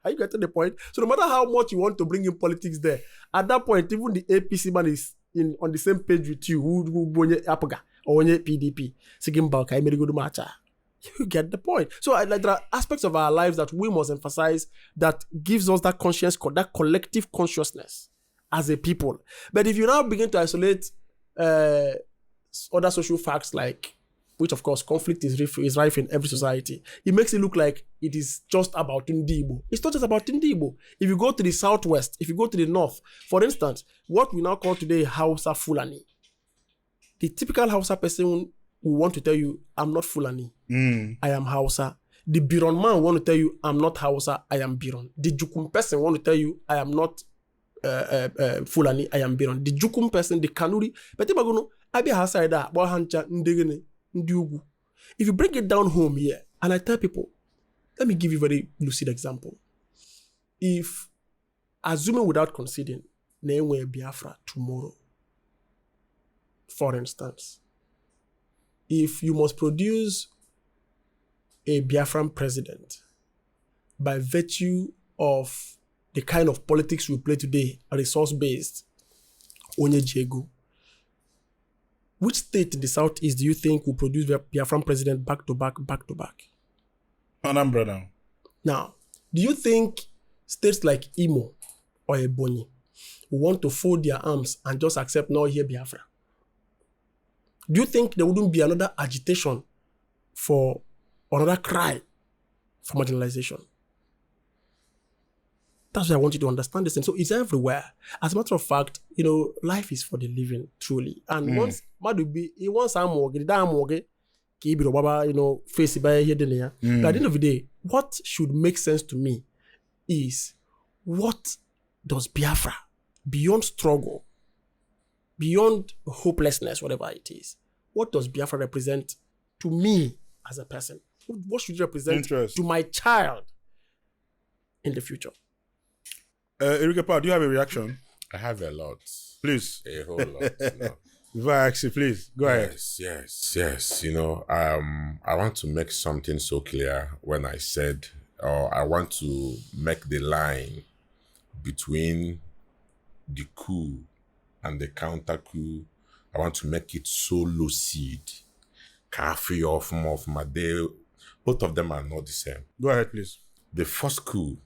Are you getting the point? So no matter how much you want to bring in politics there, at that point, even the APC man is on the same page with you. Who Apaga or PDP? You get the point. So there are aspects of our lives that we must emphasize that gives us that conscience, that collective consciousness as a people. But if you now begin to isolate other social facts, like, which of course conflict is rife in every society, it makes it look like it is just about Ndigbo. It's not just about Ndigbo. If you go to the southwest, if you go to the north, for instance, what we now call today Hausa Fulani, the typical Hausa person will want to tell you, I'm not Fulani, I am Hausa. The Biron man want to tell you, I'm not Hausa, I am Biron. The Jukum person want to tell you, I am not Fulani, I am Biron. The Jukum person, the Kanuri, but if you break it down home here, and I tell people, let me give you a very lucid example. If, assuming without conceding, name were Biafra tomorrow, for instance, if you must produce a Biafran president by virtue of the kind of politics we play today, resource-based, Onyejego, which state in the southeast do you think will produce Biafran president back to back? Anambra. Now, do you think states like Imo or Ebonyi will want to fold their arms and just accept now here Biafra? Do you think there wouldn't be another agitation for another cry for marginalization? That's why I want you to understand this. And so it's everywhere. As a matter of fact, life is for the living, truly. And once face by here, but at the end of the day, what should make sense to me is, what does Biafra, beyond struggle, beyond hopelessness, whatever it is, what does Biafra represent to me as a person? What should it represent to my child in the future? Erika, do you have a reaction? I have a lot. Please. A whole lot. No. Before I ask you, please, go ahead. Yes. You know, I want to make something so clear when I said, or I want to make the line between the coup and the counter coup. I want to make it so lucid. Coffee off my day. Both of them are not the same. Go ahead, please. The first coup,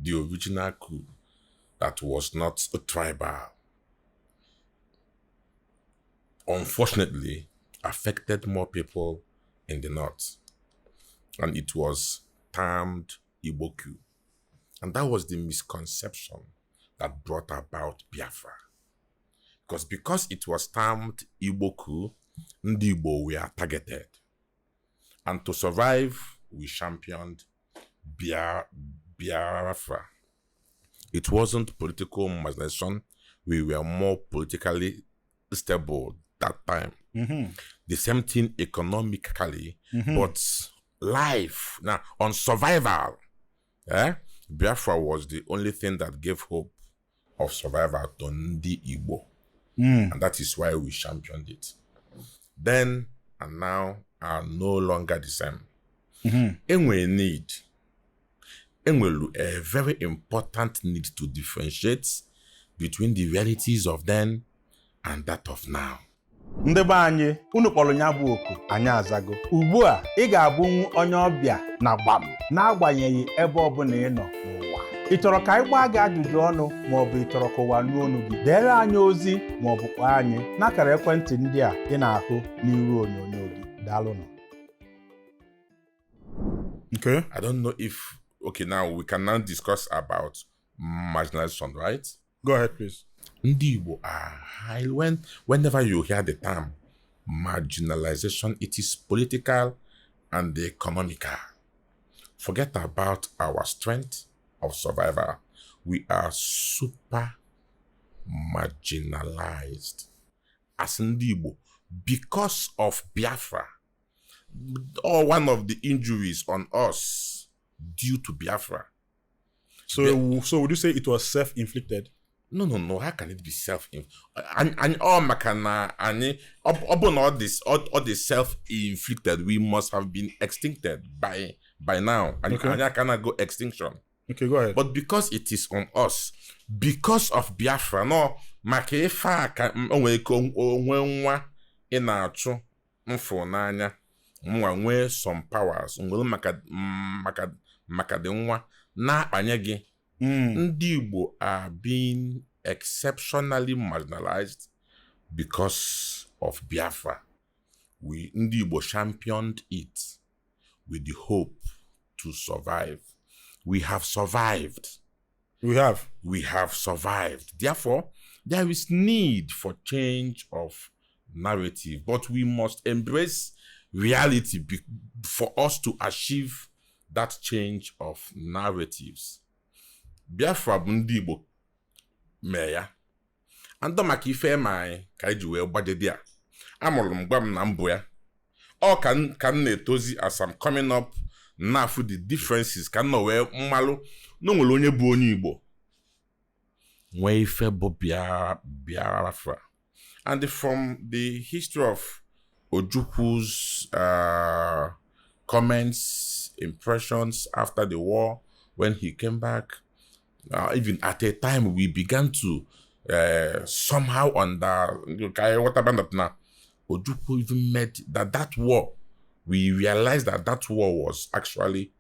the original coup, that was not a tribal, unfortunately affected more people in the north. And it was termed Igbo coup. And that was the misconception that brought about Biafra. Because it was termed Igbo coup, Ndigbo were targeted. And to survive, we championed Biafra. It wasn't political marginalization. We were more politically stable that time. The same thing economically, but life, now on survival, Biafra was the only thing that gave hope of survival to Ndigbo. And that is why we championed it. Then and now are no longer the same. A very important need to differentiate between the realities of then and that of now. Ndị be anyị, unu kpọrọ nya bụ oku, anyị azago. Ugbu a, ị ga-abụ onye ọbịa na Gbam, n'agbanyeghị ebe ọbụla ị nọ n'ụwa. Ị chọrọ ka anyị gbaa gị ajụjụ ọnụ maọbụ ị chọrọ ka ụwa nụ ọnụ gị? Deere anyị ozi maọbụ kpọọ anyị n'akara ekwentị ndị a ị na-ahụ n'iru onyonyo gị. Daalụnụ. Okay. I don't know if, now we can now discuss about marginalization, right? Go ahead, please. Ndigbo are high. Whenever you hear the term marginalization, it is political and economical. Forget about our strength of survival. We are super marginalized as Ndigbo because of Biafra, or one of the injuries on us due to Biafra. So would you say it was self-inflicted? No. How can it be self-inflicted? And all this self-inflicted, we must have been extincted by now. And I cannot go extinction. Okay, go ahead. But because it is on us, because of Biafra, no, makefa ka onwe nwa ina-achụ mfụnanya nwe some powers nwere maka dị nwa na-akpanye gị. Ndigbo are being exceptionally marginalized because of Biafra. Ndigbo championed it with the hope to survive. We have survived. We have survived. Therefore, there is need for change of narrative, but we must embrace reality for us to achieve that change of narratives. Biafra bụ Ndigbo mee ya. Andọ maka ife mai ka iji wee gbadede ya. Amụrụ m Gbam na mbụ ya. Ọ ka m na-etozi as I'm coming up na-afụ the differences ka m nọ wee mmalụ na nwere onye bụ onye Igbo. Nwee ife bụ Biafra. And from the history of Ojukwu's comments, impressions after the war, when he came back, even at a time we began to somehow what happened up now? Ojukwu even made that war. We realized that war was actually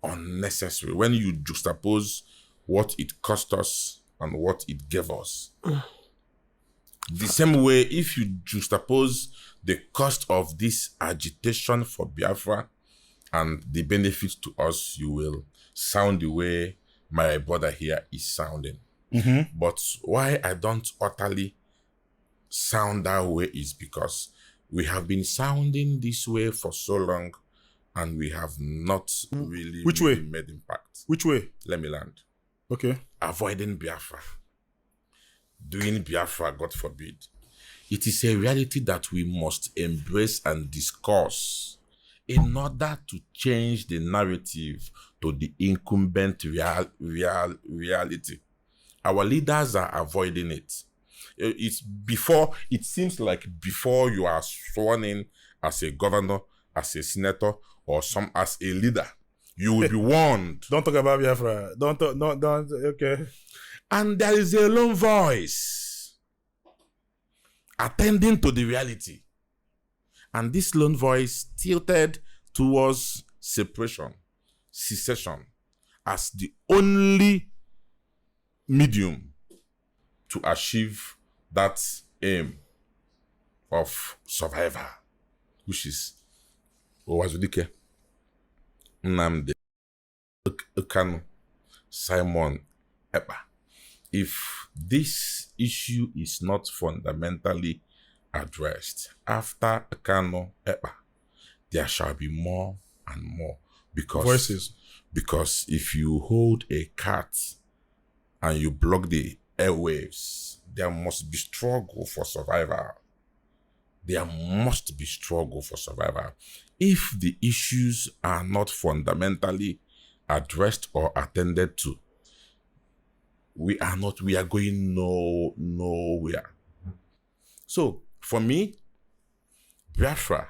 unnecessary when you juxtapose what it cost us and what it gave us. The same way, if you juxtapose the cost of this agitation for Biafra and the benefits to us, you will sound the way my brother here is sounding. But why I don't utterly sound that way is because we have been sounding this way for so long and we have not really made impact. Which way? Let me land. Okay. Avoiding Biafra. Doing Biafra, God forbid. It is a reality that we must embrace and discuss in order to change the narrative to the incumbent reality. Our leaders are avoiding it. it's before, it seems like before you are sworn in as a governor, as a senator, or as a leader, you will be warned. Don't talk about Biafra. Don't, okay. And there is a lone voice attending to the reality. And this lone voice tilted towards separation, secession, as the only medium to achieve that aim of survivor, which is Owazulike, Nnamdi Kanu, Simon Ekpa. If this issue is not fundamentally addressed after Kanu Ekpa, there shall be more and more, because voices. Because if you hold a cat and you block the airwaves, there must be struggle for survival. There must be struggle for survival. If the issues are not fundamentally addressed or attended to, we are going nowhere. So, for me, Biafra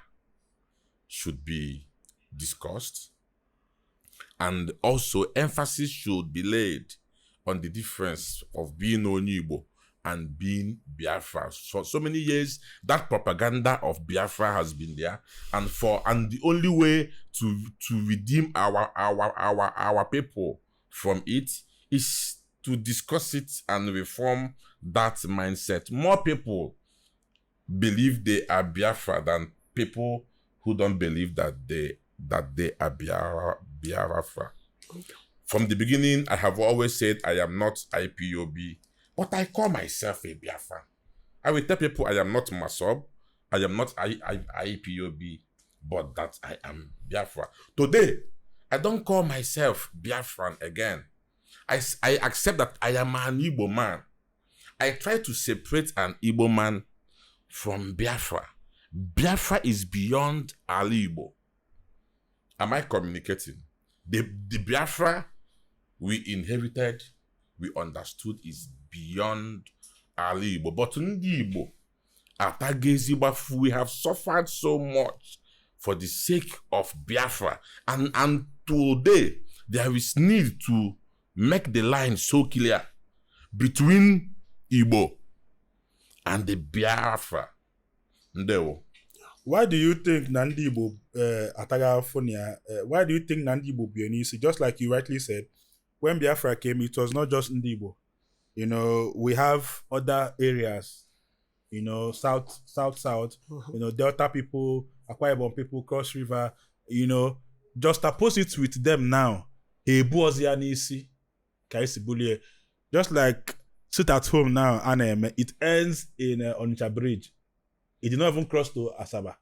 should be discussed, and also emphasis should be laid on the difference of being Igbo and being Biafra. For so many years, that propaganda of Biafra has been there, and the only way to redeem our people from it is to discuss it and reform that mindset. More people believe they are Biafra than people who don't believe that they are Biafra. Okay. From the beginning, I have always said I am not IPOB, but I call myself a Biafra. I will tell people I am not Masob, I am not IPOB, but that I am Biafra. Today, I don't call myself Biafran again. I accept that I am an Igbo man. I try to separate an Igbo man from Biafra. Biafra is beyond Ali Igbo. Am I communicating? The Biafra we inherited, we understood, is beyond Ali Igbo. But Ndigbo, Atagezi, we have suffered so much for the sake of Biafra. And today, there is need to make the line so clear between Igbo and the Biafra. Ndewo. Why do you think Ndigbo why do you think Ndigbo Bionisi, just like you rightly said, when Biafra came, it was not just Ndigbo. You know, we have other areas, you know, south, you know, Delta people, Akwa Ibom people, Cross River, you know, just opposite with them now. Just like sit at home now, and it ends in Onitsha Bridge. It did not even cross to Asaba.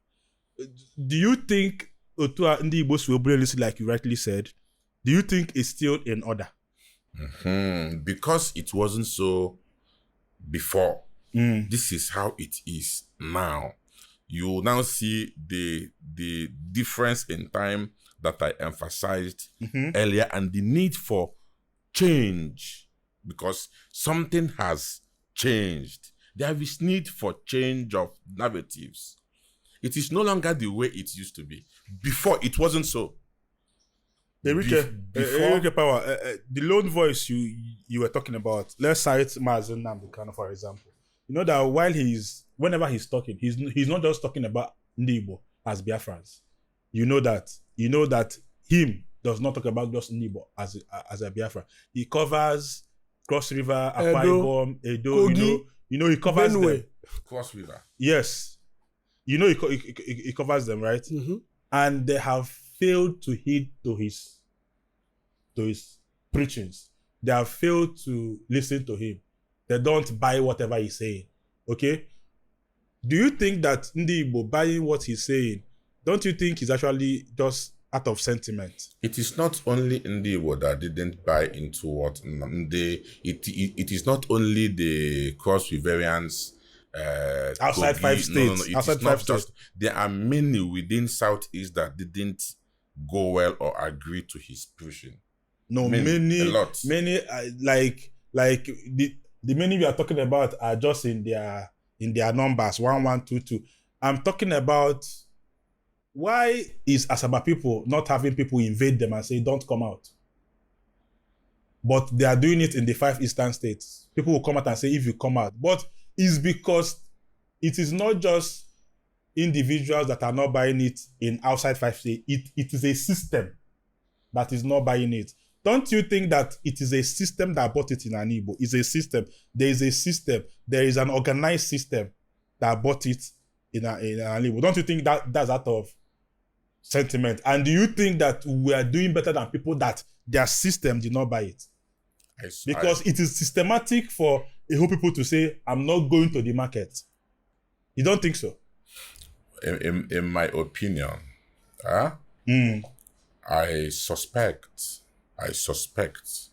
Do you think Otua Ndigbo Swobulisi, like you rightly said, do you think it's still in order? Because it wasn't so before. This is how it is now. You now see the difference in time that I emphasized earlier, and the need for change, because something has changed. There is need for change of narratives. It is no longer the way it used to be. Before, it wasn't so. Before Power, the lone voice you were talking about, let's cite Mazi Chukwuma, for example. You know that whenever he's talking, he's not just talking about Ndigbo as Biafrans. You know that him does not talk about just Ndigbo as a Biafra. He covers Cross River, Akwa Ibom, Edo, you know he covers them. Cross River. Yes. You know he covers them, right? And they have failed to heed to his preachings. They have failed to listen to him. They don't buy whatever he's saying. Okay? Do you think that Ndigbo buying what he's saying, don't you think he's actually just out of sentiment? It is not only Ndigbo that didn't buy into what it is not only the cross riverians outside 5 states. No, outside 5 states. There are many within Southeast that didn't go well or agree to his preaching. No, many, like The many we are talking about are just in their numbers, 1122. I'm talking about why is Asaba people not having people invade them and say, don't come out? But they are doing it in the 5 eastern states. People will come out and say, if you come out. But it's because it is not just individuals that are not buying it in outside 5 states. It is a system that is not buying it. Don't you think that it is a system that bought it in an Igbo? It's a system. There is a system. There is an organized system that bought it in an Igbo. Don't you think that that's out of sentiment? And do you think that we are doing better than people that their system did not buy it? Because it is systematic for a whole people to say, I'm not going to the market. You don't think so? In my opinion, I suspect.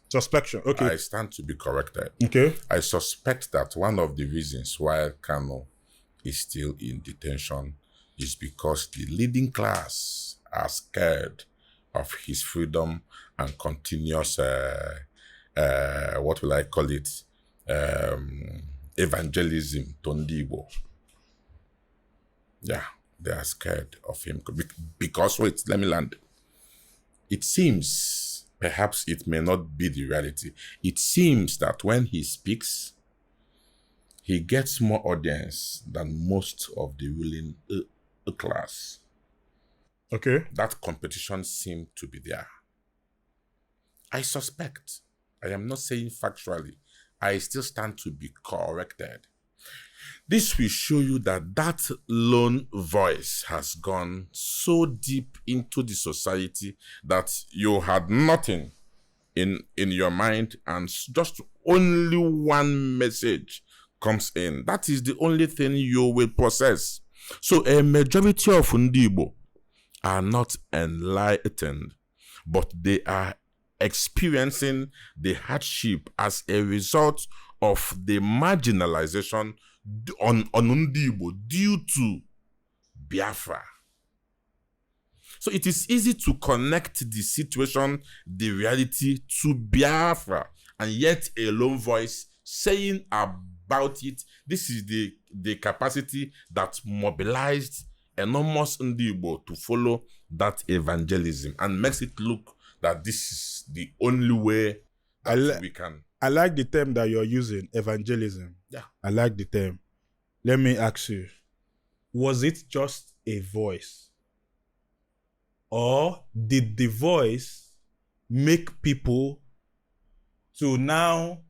Suspection, okay. I stand to be corrected. Okay. I suspect that one of the reasons why Kano is still in detention is because the leading class are scared of his freedom and continuous, what will I call it, evangelism to Ndigbo. Yeah, they are scared of him. Because, wait, let me land. It seems, perhaps it may not be the reality, it seems that when he speaks, he gets more audience than most of the ruling class. Okay. That competition seemed to be there. I suspect, I am not saying factually, I still stand to be corrected. This will show you that that lone voice has gone so deep into the society that you had nothing in your mind and just only one message comes in. That is the only thing you will possess. So a majority of Ndigbo are not enlightened, but they are experiencing the hardship as a result of the marginalization on Ndigbo due to Biafra. So it is easy to connect the situation, the reality to Biafra, and yet a lone voice saying about it. This is the capacity that mobilized enormous Ndigbo to follow that evangelism and makes it look that this is the only way that we can. I like the term that you're using, evangelism. Yeah. I like the term. Let me ask you, was it just a voice? Or did the voice make people to now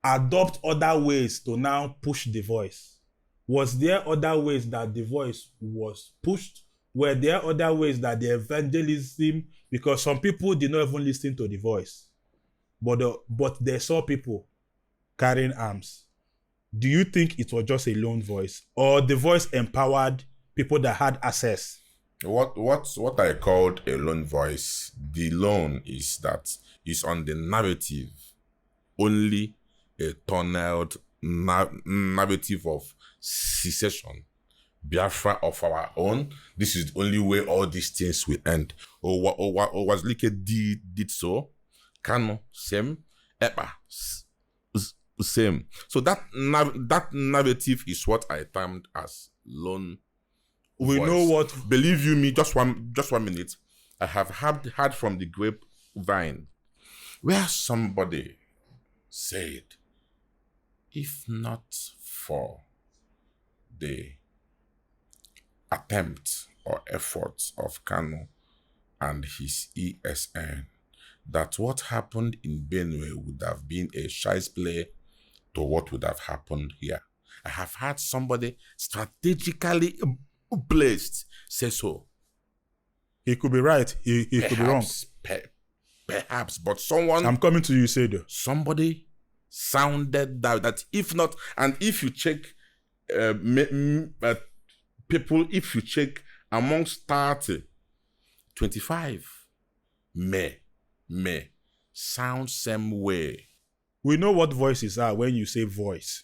adopt other ways to now push the voice? Was there other ways that the voice was pushed? Were there other ways that the evangelism, because some people did not even listen to the voice, but they saw people carrying arms. Do you think it was just a lone voice, or the voice empowered people that had access? What I called a lone voice, the lone is that is on the narrative, only a tunneled narrative of secession, Biafra of our own. This is the only way all these things will end. Or was like did so, Kano same, Epa same. So that narrative is what I termed as lone. We voice. know what. Believe you me, just one minute. I have heard from the grapevine where somebody said, if not for the attempt or efforts of Kano and his ESN, that what happened in Benue would have been a child's play to what would have happened here. I have had somebody strategically placed say so. He could be right. He could be wrong. Perhaps, but someone... I'm coming to you, Sado. Somebody sounded that if not, and if you check people, if you check amongst 30, 25 may sound same way. We know what voices are when you say voice.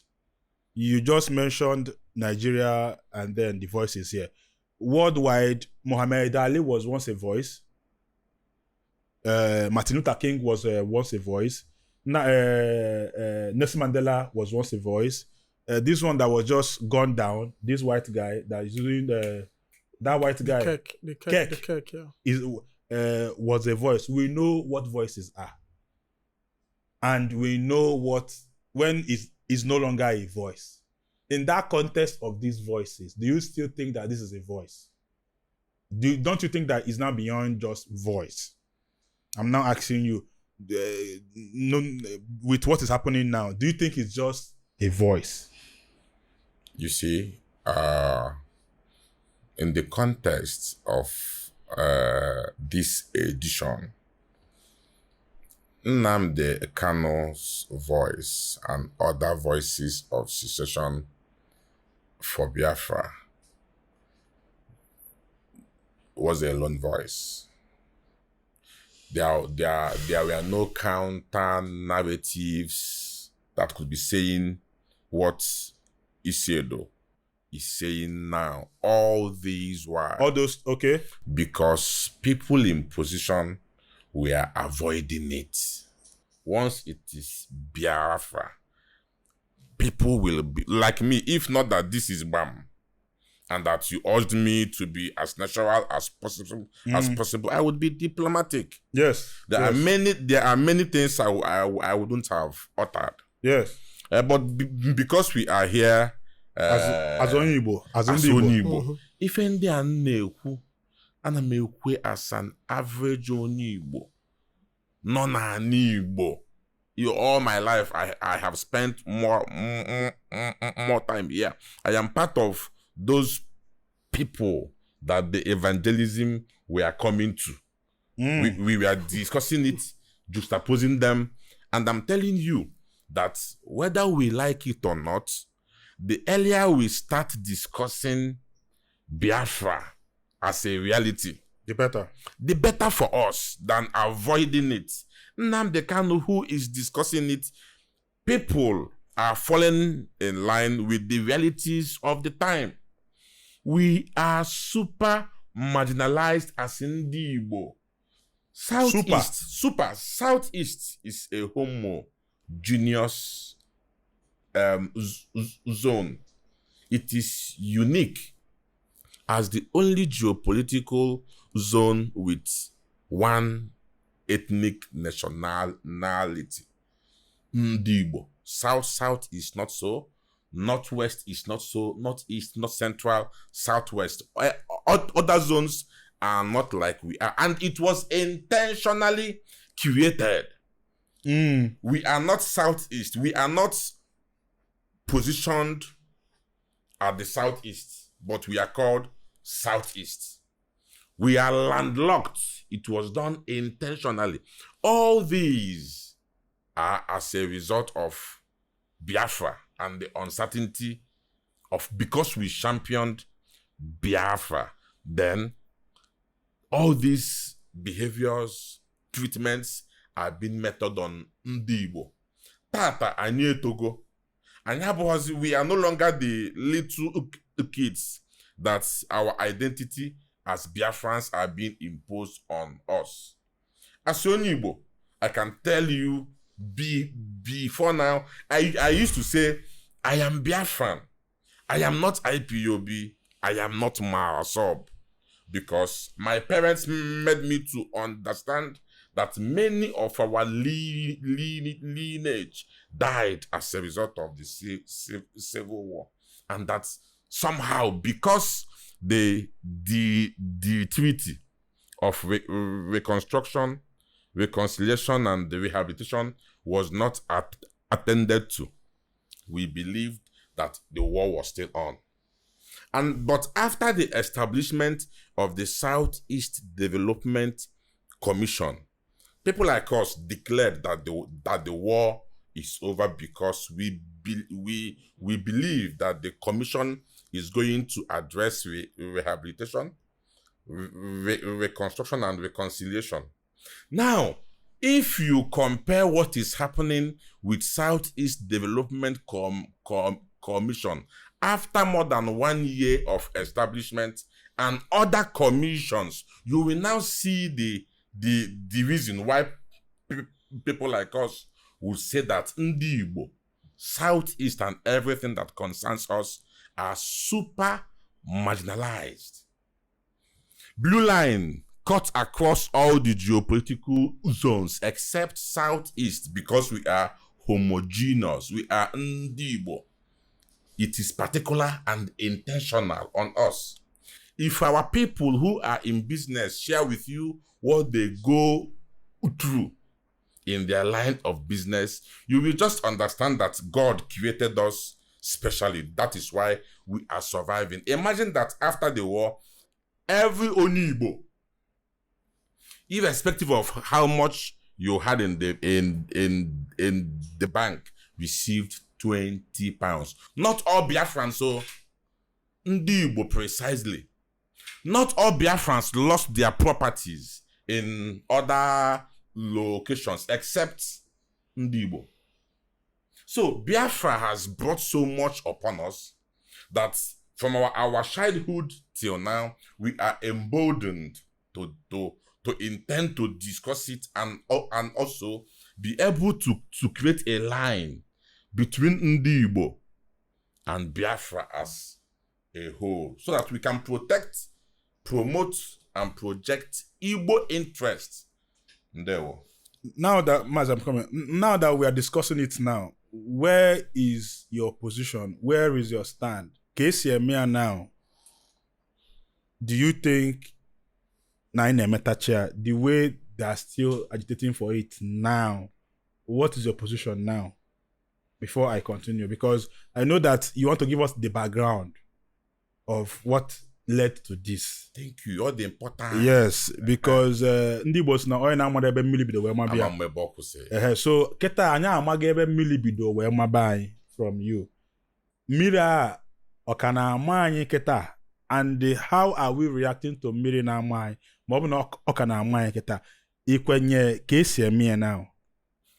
You just mentioned Nigeria and then the voices here. Worldwide, Muhammad Ali was once a voice. Martin Luther King was once a voice. Nelson Mandela was once a voice. This one that was just gone down, this white guy that is doing that white guy, The Kirk, yeah. is was a voice. We know what voices are, and we know what when is no longer a voice. In that context of these voices, do you still think that this is a voice? Don't you think that it's now beyond just voice? I'm now asking you, with what is happening now, do you think it's just a voice? You see, in the context of this edition, Nnamdi Kanu's voice and other voices of secession for Biafra was a lone voice. There were no counter narratives that could be saying what Isedo is saying now. All these were Okay. because people in position were avoiding it. Once it is Biafra, people will be like me. If not that this is Gbam, and that you urged me to be as natural as possible, I would be diplomatic. Yes. There are many things I wouldn't have uttered. Yes. But because we are here As Igbo, as onye Ndigbo. Igbo, ife ndị a na-ekwu, ana m ekwe as an average onye Igbo nọ n'ala Igbo. All my life I have spent more time here. I am part of those people that the evangelism we are coming to. We were discussing it, juxtaposing them, and I'm telling you that whether we like it or not, the earlier we start discussing Biafra as a reality, The better. the better for us than avoiding it. Nnamdi Kanu, who is discussing it, people are falling in line with the realities of the time. We are super marginalized as Ndigbo. Southeast is a homogeneous zone. It is unique as the only geopolitical zone with one ethnic nationality. Ndigbo. South is not so. Northwest is not so. Northeast, North Central, Southwest. Other zones are not like we are. And it was intentionally created. We are not Southeast. We are not positioned at the Southeast, but we are called Southeast. We are landlocked. It was done intentionally. All these are as a result of Biafra and the uncertainty of, because we championed Biafra, then all these behaviors, treatments are being meted on Ndigbo. Tata anyị etogo. We are no longer the little kids that our identity as Biafrans are being imposed on us. As Igbo, I can tell you before now, I used to say, I am Biafran. I am not IPOB. I am not Masob. Because my parents made me to understand that many of our lineage died as a result of the Civil War. And that somehow, because the treaty of reconstruction, reconciliation, and the rehabilitation was not attended to, we believed that the war was still on. But after the establishment of the Southeast Development Commission, people like us declared that the war is over, because we believe that the commission is going to address rehabilitation, reconstruction, and reconciliation. Now, if you compare what is happening with Southeast Development Commission after more than 1 year of establishment and other commissions, you will now see the reason why people like us would say that Ndigbo, Southeast, and everything that concerns us are super marginalized. Blue line cut across all the geopolitical zones except Southeast because we are homogeneous. We are Ndigbo. It is particular and intentional on us. If our people who are in business share with you what they go through in their line of business, you will just understand that God created us specially. That is why we are surviving. Imagine that after the war, every Onigbo, irrespective of how much you had in the bank, received 20 pounds. Not all Biafrans, so Ndigbo precisely. Not all Biafrans lost their properties in other locations except Ndigbo. So Biafra has brought so much upon us that from our childhood till now, we are emboldened to intend to discuss it and also be able to create a line between Ndigbo and Biafra as a whole, so that we can protect, promote, and project Igbo interests. Now that, Mazi, I'm coming. Now that we are discussing it now, where is your position? Where is your stand? KCMA now, do you think the way they are still agitating for it now, what is your position now? Before I continue, because I know that you want to give us the background of what led to this. Thank you. All the important. Yes, because Ndigbo na oil na amade ebe mmiri bido wee mabia. So keta anya amaga ebe mmiri bido wee mabai from you. Mmiri a okana ama anyị keta, and how are we reacting to mmiri na ama anyị? Ma ọ bụ na okana ama anyị keta. Ikwenye ka esi eme now.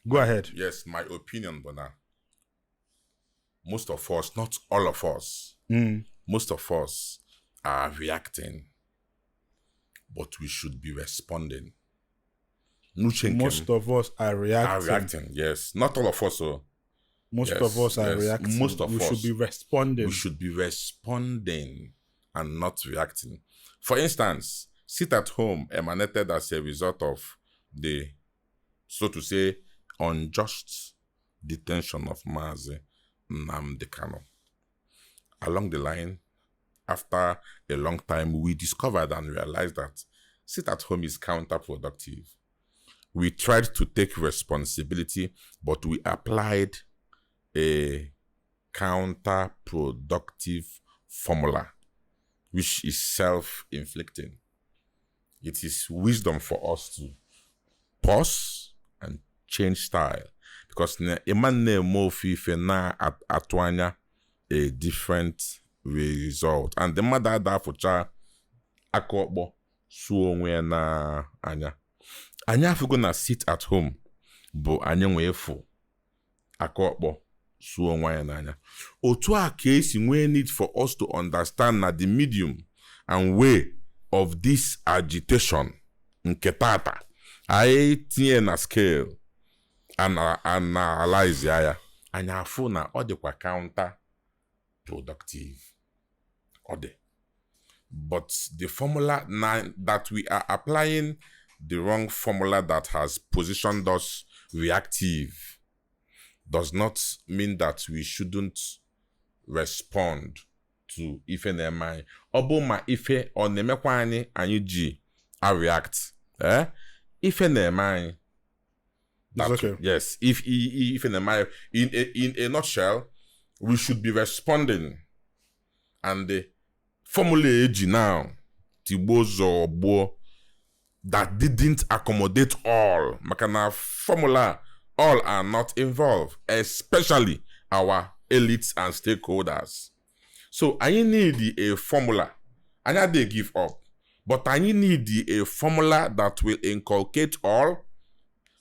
Go ahead. Yes, my opinion, Bona. Most of us, not all of us, most of us are reacting, but we should be responding. Most of us are reacting. Yes. Not all of us. Most of us are reacting. Most of us. We should be responding. We should be responding and not reacting. For instance, sit at home emanated as a result of the, so to say, unjust detention of Mazi Chukwuma. Along the line, after a long time, we discovered and realized that sit at home is counterproductive. We tried to take responsibility, but we applied a counterproductive formula, which is self-inflicting. It is wisdom for us to pause and change style, because a man na atwanya a different result, and the mother da fucha akokbo suo nwe na anya fugo na sit at home bo anya nwe efu akokbo suo nwe na anya. Otu a ka esi nwe need for us to understand na the medium and way of this agitation nke tata anyị tinye na scale analyze ya anya afụ na ọ dịkwa counter productive. But the formula that we are applying, the wrong formula that has positioned us reactive, does not mean that we shouldn't respond to ife na-eme. Obu ma ife ọ na-emekwa anyị ji a react. Ife na-eme. Okay. Yes, if in a nutshell, we should be responding, and the formula age now Tibozo that didn't accommodate all. Makana formula, all are not involved, especially our elites and stakeholders. So I need a formula. I they give up, but I need a formula that will inculcate all,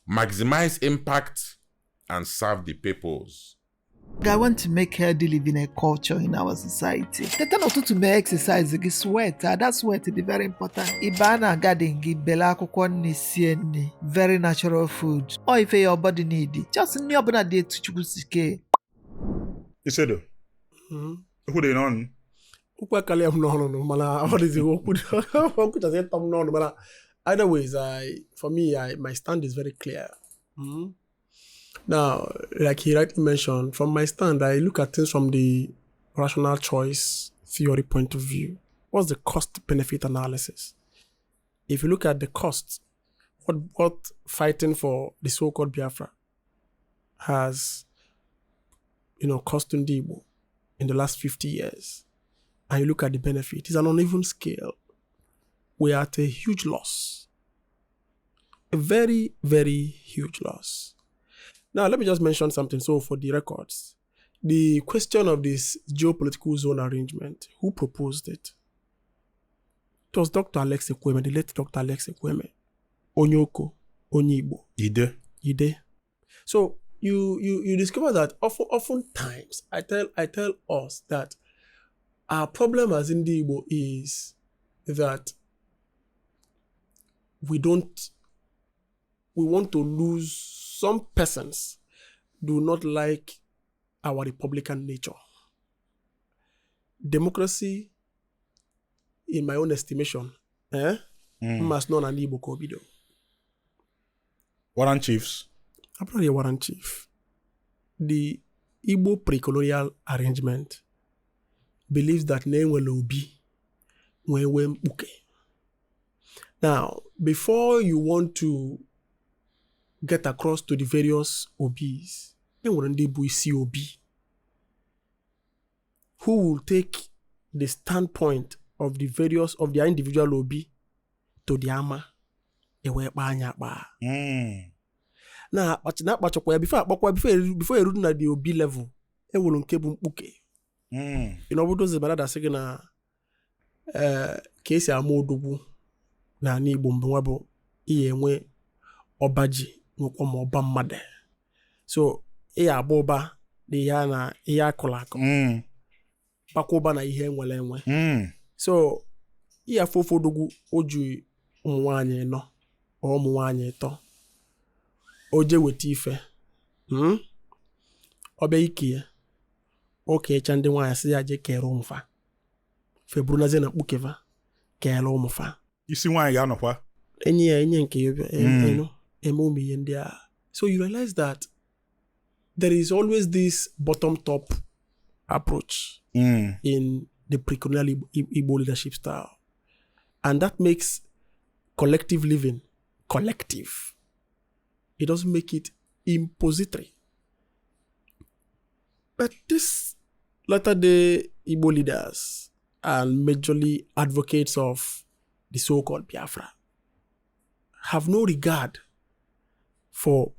maximize impact, and serve the peoples. I want to make healthy living a culture in our society. Teta n'ụtụtụ mee exercise gị sweat, that sweat dị very important. Ịba na garden gị bele akwụkwọ nri sie nri, very natural food. Or ife your body need. Just nri ọbụla dị etu Chukwu si kee. Isedo. Who they on? Ukwe kali am no mana what is it? Okwu just say tom no mana either ways my stand is very clear. Now, like he rightly mentioned, from my stand, I look at things from the rational choice theory point of view. What's the cost-benefit analysis? If you look at the costs, what fighting for the so-called Biafra has, cost Ndigbo in the last 50 years, and you look at the benefit, it's an uneven scale. We are at a huge loss. A very, very huge loss. Now, let me just mention something. So, for the records, the question of this geopolitical zone arrangement, who proposed it? It was Dr. Alex Ekweme, the late Dr. Alex Ekweme. Onyoko, Onyibo. Ide. So, you discover that oftentimes, I tell us that our problem as Ndigbo is that we want to lose. Some persons do not like our republican nature. Democracy, in my own estimation, must not an Igbo Kobido. Warrant chiefs. I'm not a warrant chief. The Igbo pre-colonial arrangement believes that Nenwele Obi Nwewe Mpuke. Now, before you want to get across to the various OBs, Ndigbo is COB, who will take the standpoint of their individual OB to the ama ewe banya ba. Now, before you run at the OB level, e will unkebu mpuke. Those that say na kesi amodobu na Igbo mbwabo iye nwe obaji nwekwa ọba mmadụ. So, agba ụba dị ya na ihe akụrụ akụ. Bakwa ụba na ihe enwe. So, afọ ụfọdụ oju ụmụ nwaanyị nọ, ụmụ nwaanyị ịtọ. O je weta ife. Ọ bịa ike ya. O keecha ndị nwaanyị sị ya je kere ụmụfa. Februnazie na mkpukeva kere ụmụfa. Isi nwaanyị ga-anọkwa. Enye nke ya. So you realize that there is always this bottom-top approach in the pre-colonial Igbo leadership style. And that makes collective living collective. It doesn't make it impository. But this latter-day Igbo leaders and majorly advocates of the so-called Biafra have no regard for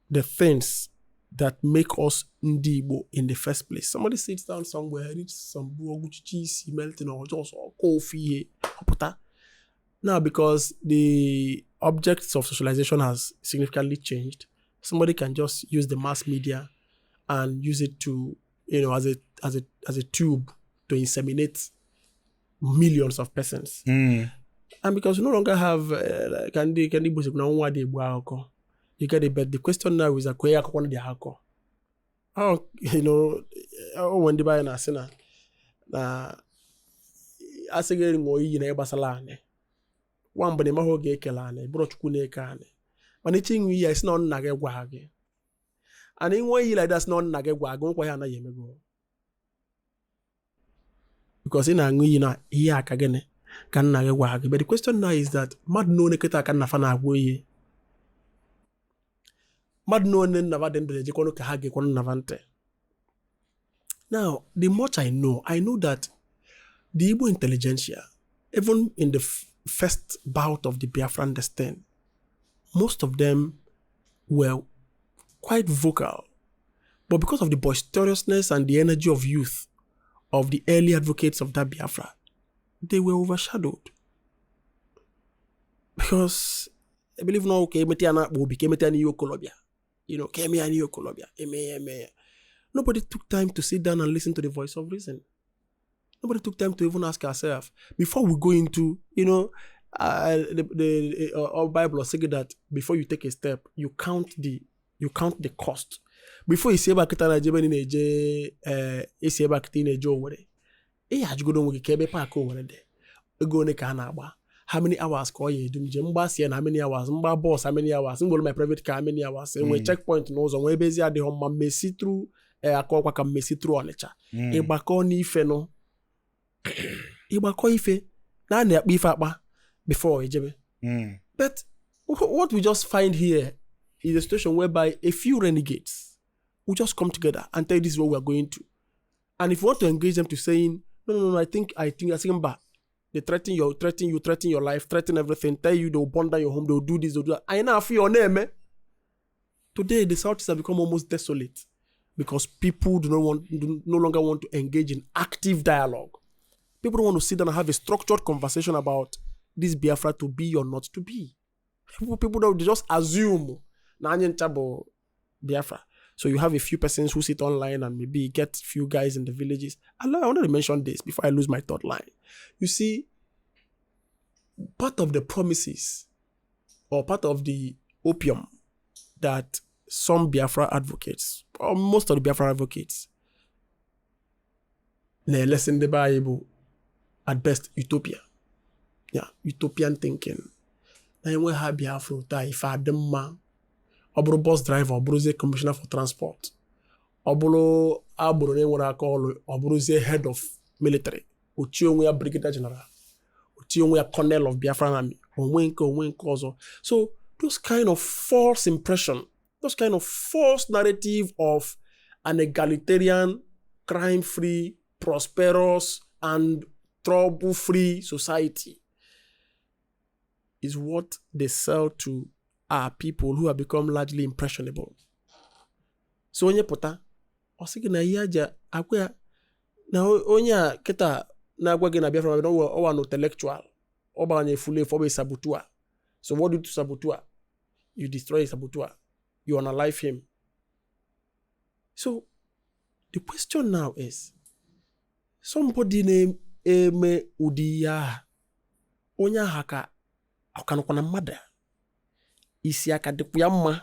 the things that make us Ndigbo in the first place. Somebody sits down somewhere, eats some cheese melting or just coffee. Now, because the objects of socialization has significantly changed, somebody can just use the mass media and use it to, as a tube to inseminate millions of persons. And because you no longer have you get it, but the question now is when the buy na sina na asegere ngo yi na ebasala ane wan bane ma ho ge ekela ane bro chukwu na eke ane mana chingu yi is na nna ge gwa ge and in one yi like that's not nna ge gwa ge nkwa ya na yemego because in angu yi na yi aka gene kan nna ge gwa ge. But the question now is that mad no neketa kan na fa na agwo yi mad no ne never den de kono ka hage kono navante. Now, the much I know that the Igbo intelligentsia, even in the first bout of the Biafran descent, most of them were quite vocal. But because of the boisterousness and the energy of youth of the early advocates of that Biafra, they were overshadowed. Because I believe now, okay, Metiana will become Metiani Yokolobia. Kemi and Yokolobia. Nobody took time to sit down and listen to the voice of reason. Nobody took time to even ask ourselves before we go into, our Bible saying that before you take a step, you count the cost. Before you say about kitana jebe ni neje isi eba kitine neje owere. Ajugodo nwoke ka ebe park owere de. Ego ne ka na agba. How many hours ko ye do nje mgba sie na how many hours, mgba bus how many hours, mgbo my private car how many hours. We checkpoint n'ụzọ nwe ebezi adịghị mma mmesi through akọkwa ka mmesi through Ọnịcha. Ịgbakọ n'ife no. Ịgbakọ ife na na-akpa ife akpa before ejebe. But what we just find here is a situation whereby a few renegades will just come together and tell you this is what we are going to. And if you want to engage them to saying, no, I think back. They threaten you, threaten your life, threaten everything, tell you they'll burn down your home, they'll do this, they'll do that. I now feel your name. Today, the Southeast have become almost desolate because people no longer want to engage in active dialogue. People don't want to sit down and have a structured conversation about this Biafra to be or not to be. People don't just assume Biafra. So you have a few persons who sit online and maybe get few guys in the villages. I wanted to mention this before I lose my thought line. You see, part of the promises or part of the opium that some Biafra advocates, or most of the Biafra advocates, they listen the Bible, at best, utopia. Yeah, utopian thinking. Then we have Biafra, if I dem Obro bus driver, Obroze commissioner for transport. Obro abro ne wara call Obroze head of military. Uchiongwe brigadier general. Uchiongwe colonel of Biafran army. Onwenko. So those kind of false impression, those kind of false narrative of an egalitarian, crime-free, prosperous, and trouble-free society is what they sell to are people who have become largely impressionable. So onye pụta, osigi na ihe aja akwa na onye kita na agwa gị na Biafra ma ọ no intellectual. Ọ banye fule for be sabotua. So what do you do to sabotua? You destroy sabotua. You unalive him. So the question now is, somebody name eme udiya onye haka akanokwana mada. Isi aka dịkwa ya mma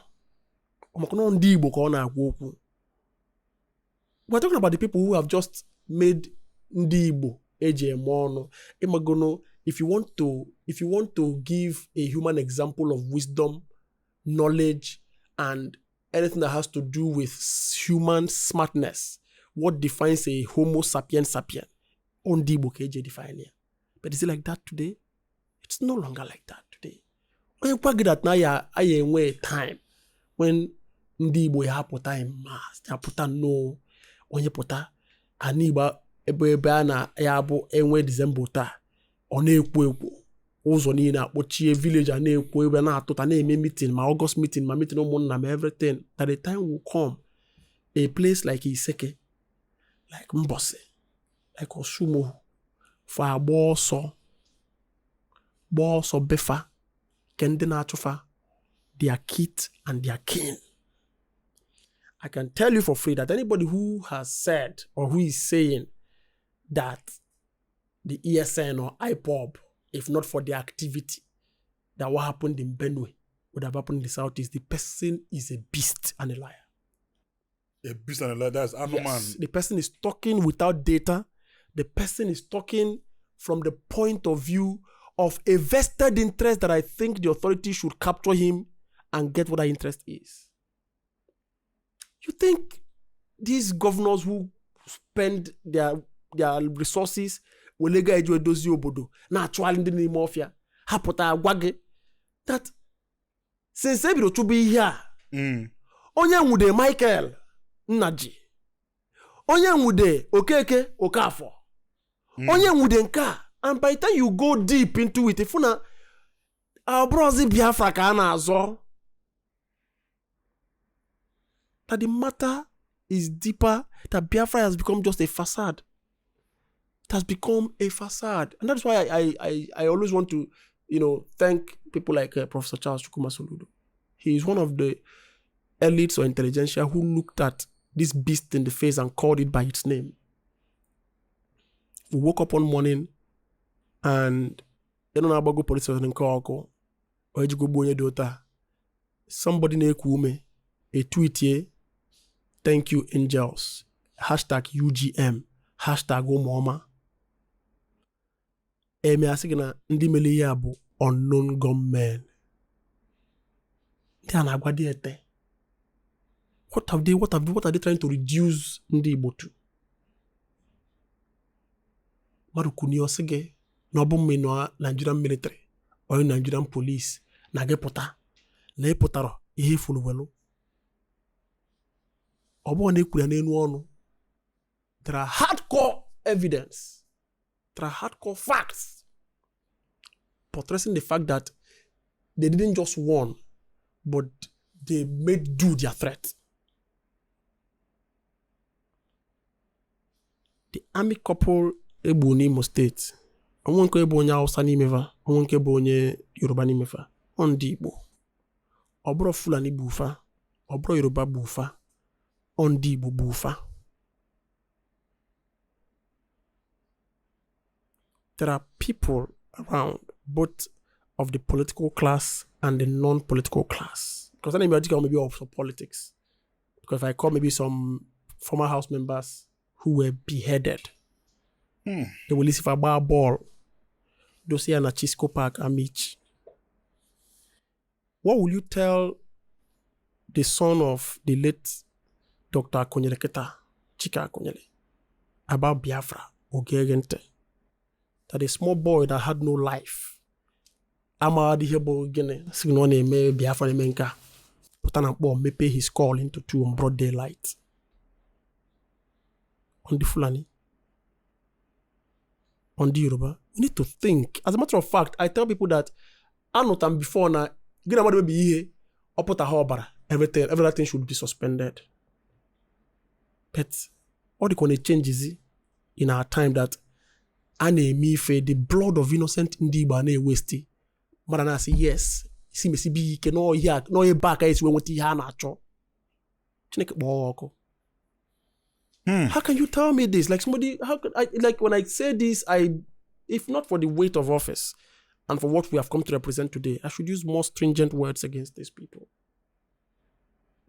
ọmọkụnọ ndị Igbo ka ọ na-agwa okwu. We're talking about the people who have just made ndị Igbo eji eme ọnụ. Imagono, if you want to give a human example of wisdom, knowledge, and anything that has to do with human smartness, what defines a Homo sapien sapien? Ndị Igbo ka eji define ya. But is it like that today? It's no longer like that today. When you that now I enwe time when ndị Igbo ya pụta in mass, ya pụta no, onye pụta aniba ebe a na ya bụ enwe December taa, ọ na-ekwo ụzọ niile akpọchie village a na-ekwo ebe na-atụta na-eme meeting ma August meeting ma meeting ụmụnna ma everything. That the time will come, a place like Iseke, like Mbose, like Osumo, for agba ọsọ befa kende na achụfa their kith and their kin. I can tell you for free that anybody who has said or who is saying that the ESN or IPOB, if not for the activity that what happened in Benue would have happened in the Southeast, the person is a beast and a liar. A beast and a liar, that's Anoman. Yes, the person is talking without data. The person is talking from the point of view of a vested interest that I think the authority should capture him and get what that interest is. You think these governors who spend their resources welega eju edozi obodo na actually ndị n'ime ọfịa hapụta agwa gị that since ebido chụba ihe a onye nwude Michael Nnaji, onye nwude Okeke Okafọ, onye nwude nke a. And by the time you go deep into it, if una our brother Biafra ka na-azọ, that the matter is deeper, that Biafra has become just a facade. It has become a facade. And that's why I always want to, thank people like Professor Charles Chukwuma Soludo. He is one of the elites or intelligentsia who looked at this beast in the face and called it by its name. We woke up one morning and police somebody a tweet here, thank you angels, #UGM, #Omoma. Eme asigna ndi mele ya bu unknown gunmen. They are not what are they trying to reduce Ndigbo to? Marukuni osege no bomme no Nigerian military or Nigerian police na gepota na epotaro ihe funu welu. Obo na ekura na enu onu. There are hardcore evidence. There are hardcore facts portraying the fact that they didn't just warn, but they made do their threat. The army couple Ebu n'Imo State. Onwenke ebe onye Hausa n'imefa, onwenke ebe onye Yoruba n'imefa. Ndigbo. Obro Fulani bufa, obro Yoruba bufa, Ndigbo bufa. There are people around, both of the political class and the non-political class. Because I know maybe of politics. Because if I call maybe some former house members who were beheaded, they will listen for a bar ball. They'll say an Chisco Park Amich. What will you tell the son of the late Dr. Akonyele Keta, Chika Akonyele, about Biafra or Gegente? That a small boy that had no life. Ama di hebo gene signone me Biafra menka. Putana bo me pay his call into 2 on broad daylight. On the Fulani. On the Yoruba. We need to think. As a matter of fact, I tell people that I know time before na gina ma be here opota Opara. Everything should be suspended. But all the kind of changes in our time that the blood of innocent Ndigbo ane waste. Marana say yes. See me be can no here no back is when what ya na cho. How can you tell me this? Like somebody, how could I, like when I say this, if not for the weight of office and for what we have come to represent today, I should use more stringent words against these people.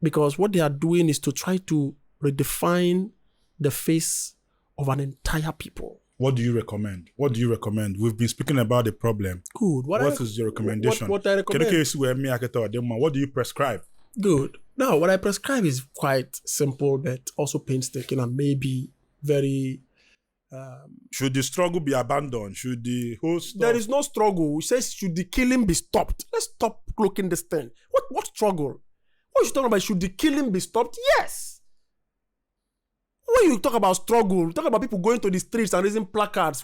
Because what they are doing is to try to redefine the face of an entire people. What do you recommend? We've been speaking about the problem. Good. What is your recommendation? What I recommend? What do you prescribe? Good. Now, what I prescribe is quite simple, but also painstaking and maybe very... should the struggle be abandoned? Should the whole stuff... There is no struggle. It says, should the killing be stopped? Let's stop looking this thing. What struggle? What are you talking about? Should the killing be stopped? Yes. When you talk about struggle, talk about people going to the streets and raising placards.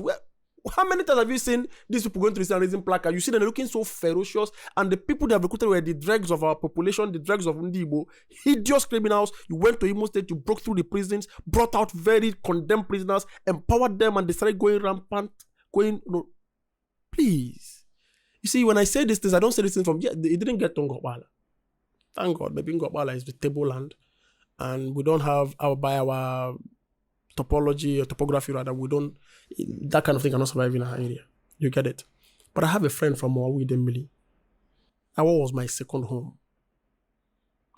How many times have you seen these people going to the streets and raising placards? You see them looking so ferocious, and the people they have recruited were the dregs of our population, the dregs of Ndigbo, hideous criminals. You went to Imo State, you broke through the prisons, brought out very condemned prisoners, empowered them, and they started going rampant. Please. You see, when I say these things, I don't say this thing from, it didn't get to Okpala. Thank God, maybe Okpala is the table land. And we don't have by our topology or topography rather, we don't, that kind of thing cannot survive in our area. You get it? But I have a friend from Oawi Dembili. That was my second home.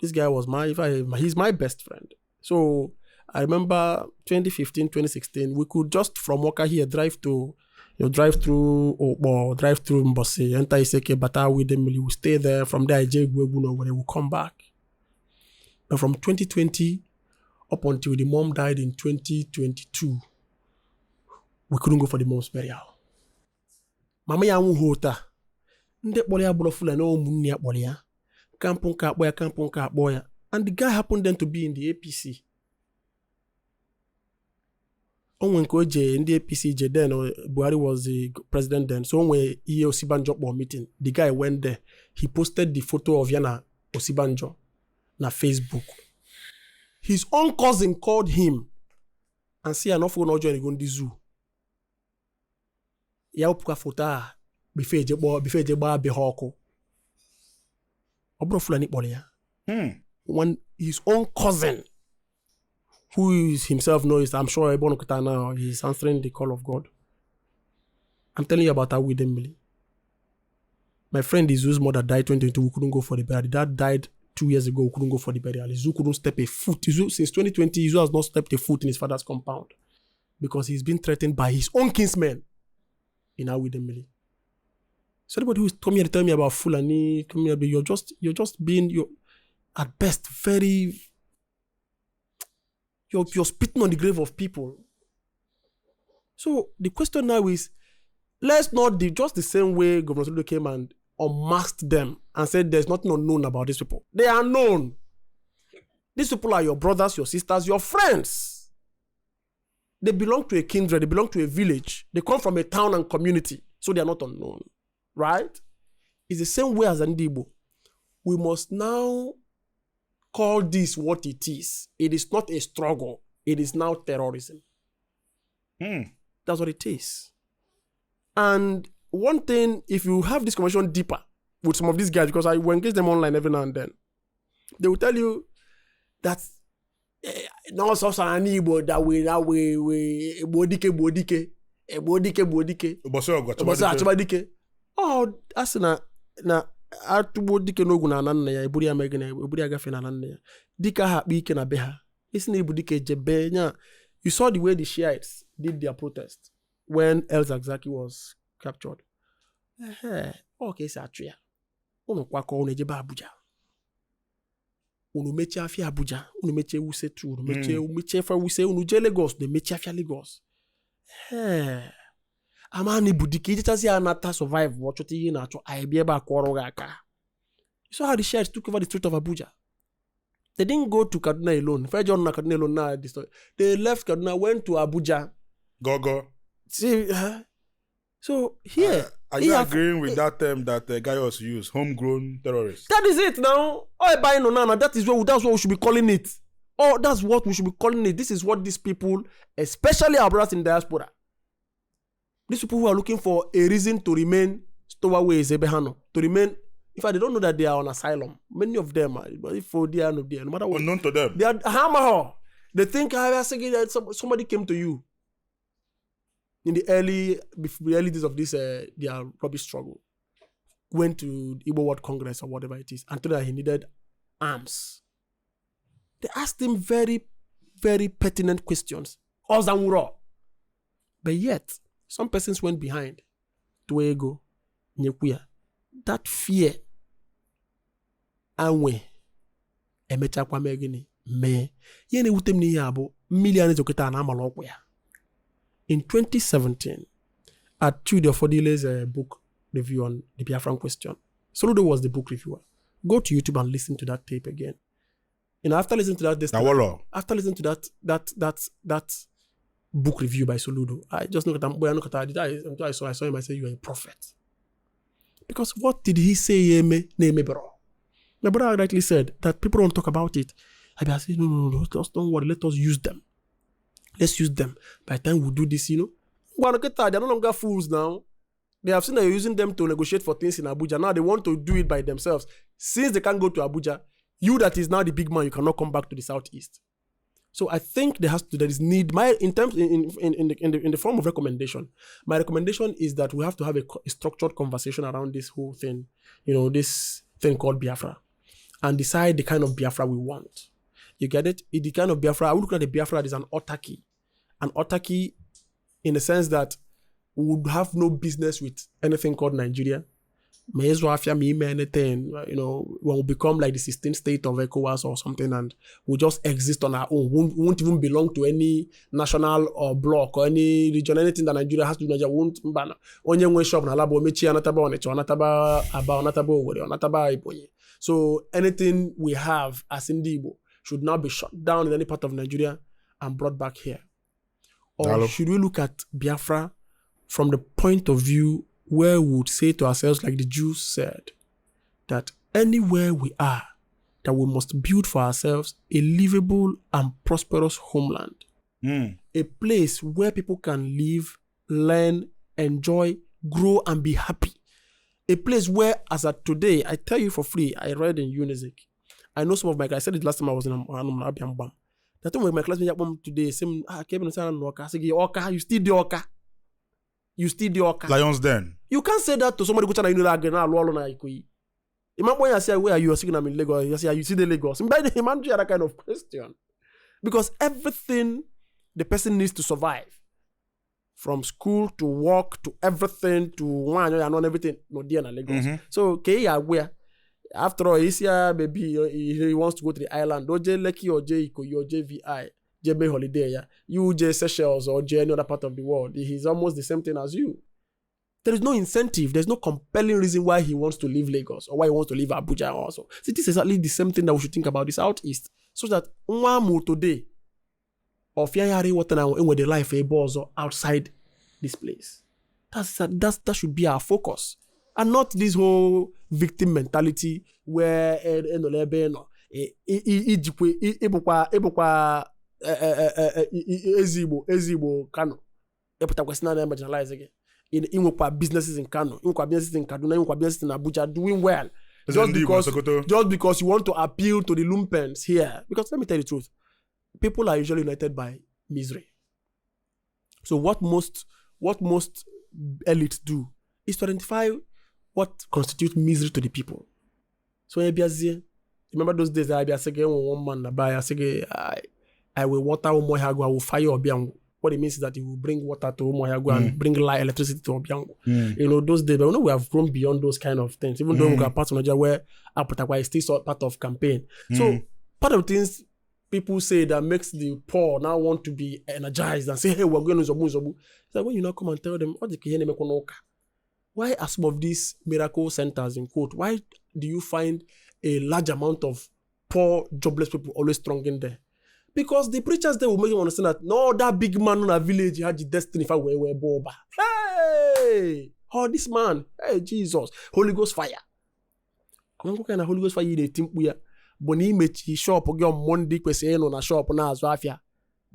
This guy was he's my best friend. So I remember 2015, 2016, we could just from Waka here drive through Okpo, drive through Mbosi, enter Iseke, Batawi Dembili, we stay there. From there, where we come back. But from 2020 up until the mom died in 2022, we couldn't go for the mom's burial. Mama ya hota. Nde kpọrọ ya bụrụ Fulani na ụmụnne ya kpọrọ ya. Kampụ nke akpọ ya. And the guy happened then to be in the APC. Onwe nke oje in the APC je then, Buhari was the president then. So onwe ihe Osibanjo kpọ meeting. The guy went there. He posted the photo of Yana Osibanjo na Facebook. His own cousin called him and said, "Enough for no join go the zoo." Ya upuka photo before je gba be hoko. Obro Fulani kpọrọ ya. When his own cousin who is himself knows, I'm sure Ebon Okita now, he's answering the call of God. I'm telling you about Awidemili. My friend Izu's mother died 2022, we couldn't go for the burial. The dad died 2 years ago, we couldn't go for the burial. Izu couldn't step a foot. Izu, since 2020, Izu has not stepped a foot in his father's compound because he's been threatened by his own kinsmen in Awidemili. So anybody who's coming here to tell me about Fulani, you're just being, you're at best very, you're spitting on the grave of people. So the question now is, let's not do just the same way Governor Soludo came and unmasked them and said there's nothing unknown about these people. They are known. These people are your brothers, your sisters, your friends. They belong to a kindred, they belong to a village. They come from a town and community, so they are not unknown. Right? It's the same way as Ndigbo. We must now call this what it is. It is not a struggle. It is now terrorism. That's what it is. And one thing, if you have this conversation deeper with some of these guys, because I will engage them online every now and then, they will tell you that no so Igbo that we bodike. Oh, that's na atubo dike n'ogu na nna ya eburi ya megene eburi agafe na nna ya dika ha akpa ike na be ha isi na ibu dike jebe nya. You saw the way the Shiites did their protest when El Zakzaki was captured. Okay, it's atria. Unu kwako unu ejebe Abuja. Unu meche afia Abuja. Unu meche Wuse tu. Unu meche fa Wuse. Unu je Lagos. Unu meche afia Lagos. Amani budiki. Ijitasi anata survive. Wachoti yi na acho. Aibieba kwaro gaka. You saw how the Shiites took over the street of Abuja. They didn't go to Kaduna alone. If I joined Kaduna alone now, they left Kaduna, went to Abuja. Go. See, so here, are you agreeing with that term that guy was used, homegrown terrorists? That is it now. Oh, by no, that's what we should be calling it. Oh, that's what we should be calling it. This is what these people, especially our brothers in diaspora, these people who are looking for a reason to remain stowaways, to remain. In fact, they don't know that they are on asylum. Many of them are, but if they are no matter what, unknown to them, they are hammer. They think that somebody came to you in the early days of this their rubbish struggle, went to Igbo World Congress or whatever it is, and told that he needed arms. They asked him very, very pertinent questions. But yet, some persons went behind to ego, nyekuya. That fear, anwe, emecha kwa megini, me, yene utem ni yabo, millions of kita na amalokwe. In 2017, at Tudio Fodile's book review on the Biafran question, Soludo was the book reviewer. Go to YouTube and listen to that tape again. And after listening to that book review by Soludo, I just looked at him. I saw him. I said, "You are a prophet." Because what did he say? My brother rightly said that people don't talk about it. I said, no, just don't worry. Let us use them. Let's use them. By the time we do this, they're no longer fools now. They have seen that you're using them to negotiate for things in Abuja. Now they want to do it by themselves. Since they can't go to Abuja, you that is now the big man, you cannot come back to the southeast. So I think there is need. In the form of recommendation, my recommendation is that we have to have a structured conversation around this whole thing, this thing called Biafra, and decide the kind of Biafra we want. You get it? The kind of Biafra, I would look at the Biafra as an autarky. An autarky in the sense that we would have no business with anything called Nigeria. May as well anything, when we become like the 16th state of ECOWAS or something and we just exist on our own. We won't even belong to any national or bloc or any region, anything that Nigeria has to do. Nigeria won't only one shop na labo mechi anataba onecho anataba aba anataba owere anataba ibonye. So anything we have as Ndigbo should now be shut down in any part of Nigeria and brought back here. Or should we look at Biafra from the point of view where we would say to ourselves, like the Jews said, that anywhere we are, that we must build for ourselves a livable and prosperous homeland. A place where people can live, learn, enjoy, grow, and be happy. A place where, as at today, I tell you for free, I read in Unizik. I know some of my guys, I said it last time I was in Gbam, That time when my classmate yakpom today, same Kevin say no Oka. I say Oka, you still the Oka. You still the Oka. Lions Den. You can't say that to somebody who you know that again. Na Ikoyi. Imagine when I say where are you saying I'm in Lagos. You say you see the Lagos. Imagine that kind of question. Because everything the person needs to survive, from school to work to everything to one and everything, no dear na Lagos. So where after all, he's here, baby, he wants to go to the island. Oje Lekki or J Ikoyi or JVI, JB Holiday, yeah. You J Seychelles or J any other part of the world. He's almost the same thing as you. There is no incentive. There's no compelling reason why he wants to leave Lagos or why he wants to leave Abuja also. See, this is exactly the same thing that we should think about the Southeast. So that Nwamu today, or Fiayari Watana, where the life also outside this place. That should be our focus. And not this whole victim mentality where Ezigbo Kano. Marginalized again. In businesses in Kano, in businesses in Kaduna, in businesses in Abuja doing well. Just because you want to appeal to the lumpens here. Because let me tell you the truth. People are usually united by misery. So what most elites do is to identify what constitutes misery to the people. So remember those days I say one man I will water Omoyago, I will fire Obiango. What it means is that he will bring water to Omoyago and bring light, electricity to Obiango. You know, those days, but we have grown beyond those kind of things. Even though we got parts of Nigeria where Apotakwa is still part of campaign. So part of the things people say that makes the poor now want to be energized and say, hey, we're going to Zobu. It's like when you now come and tell them, why are some of these miracle centers in quote, why do you find a large amount of poor, jobless people always thronging there? Because the preachers there will make you understand that no, that big man in a village had the destiny for where Boba. Hey! Oh, this man, hey, Jesus, Holy Ghost fire. What kind of Holy Ghost fire they think we are? Boni mechi shop on Monday kwese no na shop na azwafia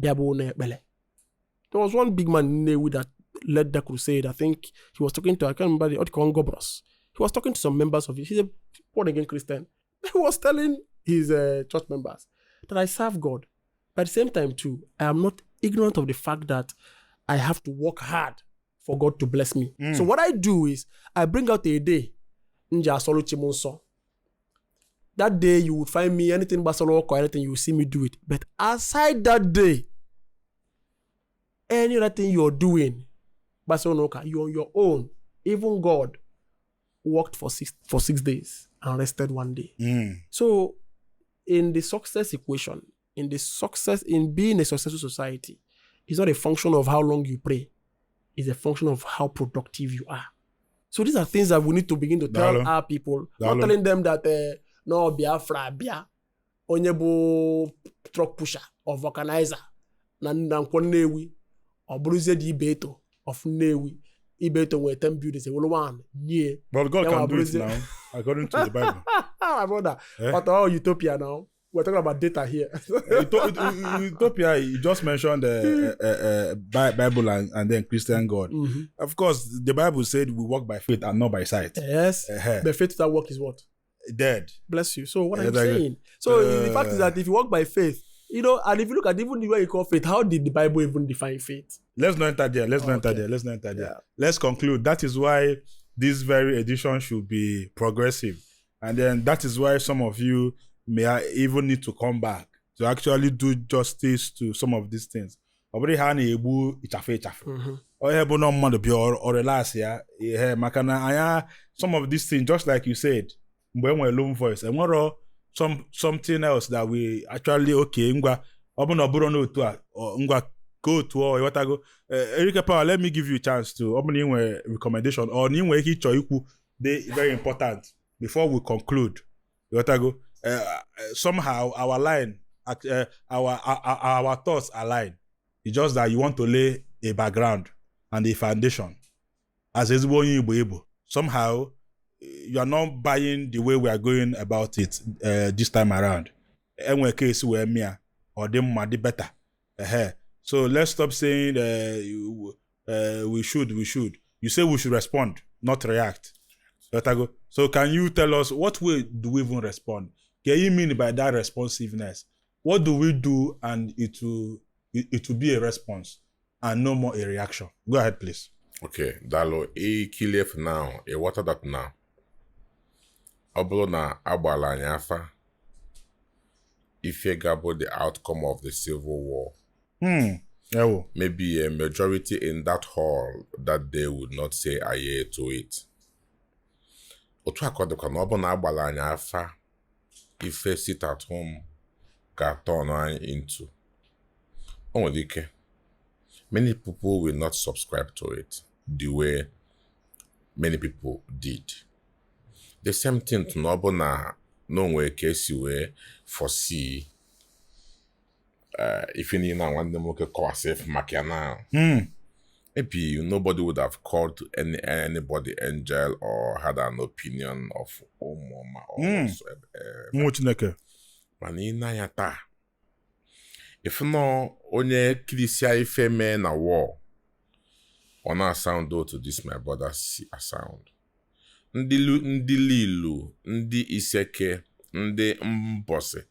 biabo na bele. There was one big man in Newi that led the crusade. I think he was talking to, I can't remember the Gbam. He was talking to some members of it. He's a born again Christian. He was telling his church members that I serve God. But at the same time too, I am not ignorant of the fact that I have to work hard for God to bless me. So what I do is I bring out a day nja solo chimonso. That day you would find me anything Barcelona or anything, you will see me do it. But aside that day, any other thing you're doing, Barcelona, you're on your own. Even God worked for six days and rested one day. So in the success equation, in being a successful society, it's not a function of how long you pray. It's a function of how productive you are. So these are things that we need to begin to tell our people. Not telling them that no Biafra bia onye truck pusher or vulcanizer na Nnewi or bruise the Ibeto of Nnewi. Ibeto were 10 buildings, a one year. But God can do it now, according to the Bible. Brother, but all utopia now. We're talking about data here. Utopia, you just mentioned Bible and then Christian God. Of course, the Bible said we walk by faith and not by sight. Yes. But faith without work is what? Dead. Bless you. So what I'm saying. So the fact is that if you walk by faith, you know, and if you look at even the way you call faith, how did the Bible even define faith? Let's not enter there. Let's not enter there. Yeah. Let's conclude. That is why this very edition should be progressive. And then that is why some of you may even need to come back to actually do justice to some of these things. Some of these things, just like you said, when we're alone voice, and what something else that we actually go to or what I go. Erika Power, let me give you a chance to open a recommendation or very important before we conclude. What I go. Somehow our line, our thoughts align. It's just that you want to lay a background and a foundation as Igbo. Somehow you are not buying the way we are going about it this time around. Case where or them better. So let's stop saying we should. You say we should respond, not react. So can you tell us what way do we even respond? What do you mean by that responsiveness? what do we do and it will be a response and no more a reaction? Go ahead, please. Okay, Dalo, kill for now, water that now. Oblo na agbala anyị afa ife gabo the outcome of the civil war. Maybe a majority in that hall that day would not say aye to it. Otu akodokwa na ọbụ na agbala anyị afa ife sit at home ga turn anyị into. Onwedike. Many people will not subscribe to it the way many people did. The same thing to nobo na no way case we foresee if you need now one them okay call safe now. Maybe nobody would have called anybody angel or had an opinion of Omoma or whatsoever. Manina yata. If no onye kilisia ife me na war, ona sound to this my brother see a sound. Ndi lilu, ndi iseke, ndi mbose,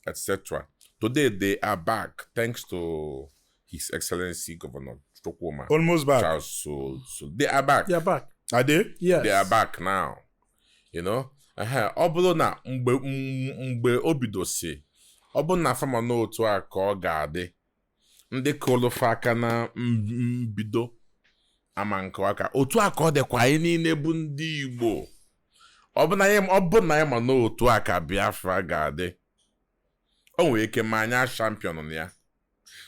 etc. Today they are back thanks to His Excellency Governor Chukwuma. Almost back. So they are back. They are back. Are they? Yes. They are back now. You know? Obodo na mgbe obidosi. Obodo na fama no otu a ka ọ ga-adị. Ndị kolofa aka na mbido. Ama nke aka otu aka ọ dịkwa anyị niile bụ ndị Igbo. Ọ bụ na ya ma n'otu aka Biafra ga-adị. O nwere ike ma anya champion ya.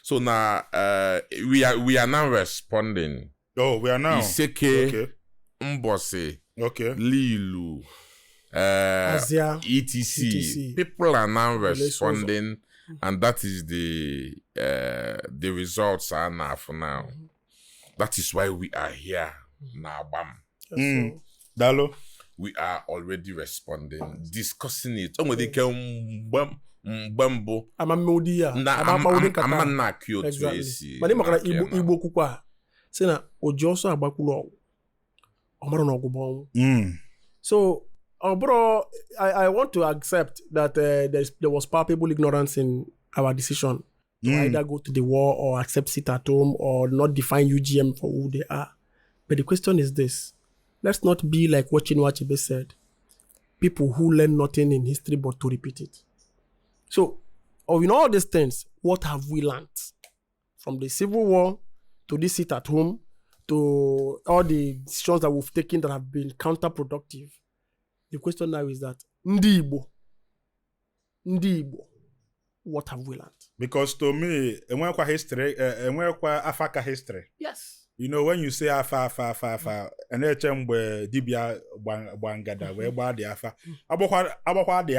So now we are now responding. Oh, we are now. Iseke, Okay. Mbosi, Okay. Lilu, Azia, etc. People are now responding, and that is the results are now for now. That is why we are here now. Gbam. Dalo. We are already responding, discussing it. Gbambo. Amamodi ya. Ama na kyo to esi. Mani makana Igbo kukwa. Sena ojoso abakulo ọgwụ. Ọmara na ọgwụ bụ. So, bro, I want to accept that there was palpable ignorance in our decision to either go to the war or accept sit at home or not define UGM for who they are. But the question is this. Let's not be like what Chinua Achebe said. People who learn nothing in history but to repeat it. So, in all these things, what have we learned? From the Civil War to this sit at home to all the decisions that we've taken that have been counterproductive. The question now is that, Ndigbo, what have we learned? Because to me, enwekwa history, enwekwa afaka history. Yes. You know, when you say afa, and then mgbe dibia gbangada wee gbaa dị afa, agbakwa dị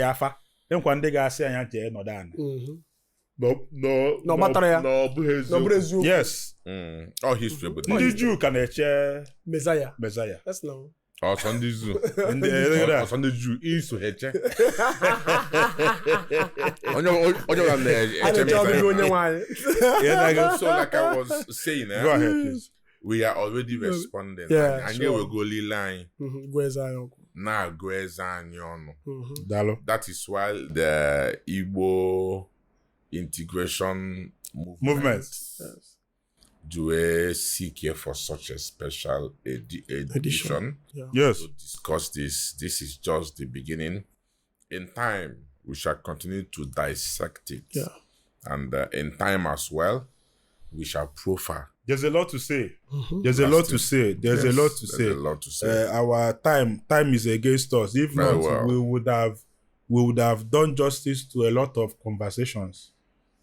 afa, enkwa ndị ga-asị anya jee nọdụ ana. No matara ya. No bụrụ eziokwu. Yes. All history. Ndị Jew ka na-eche Messiah. Yes, no. Ọsọ ndị Jew. Ọsọ ndị Jew iso heche. Onye ga na-eche Messiah. So like I was saying, go ahead, please. We are already responding. Yeah, and sure. we go line. Na gweze anyị ọnụ. Dalo. That is why the Igbo integration movement do seek here for such a special edition. Yeah. Yes. To discuss this. This is just the beginning. In time, we shall continue to dissect it. Yeah. And in time as well, we shall profile. There's a lot to say. There's a lot to say. There's a lot to say. There's a lot to say. Our time is against us. If Very not, well. we would have done justice to a lot of conversations.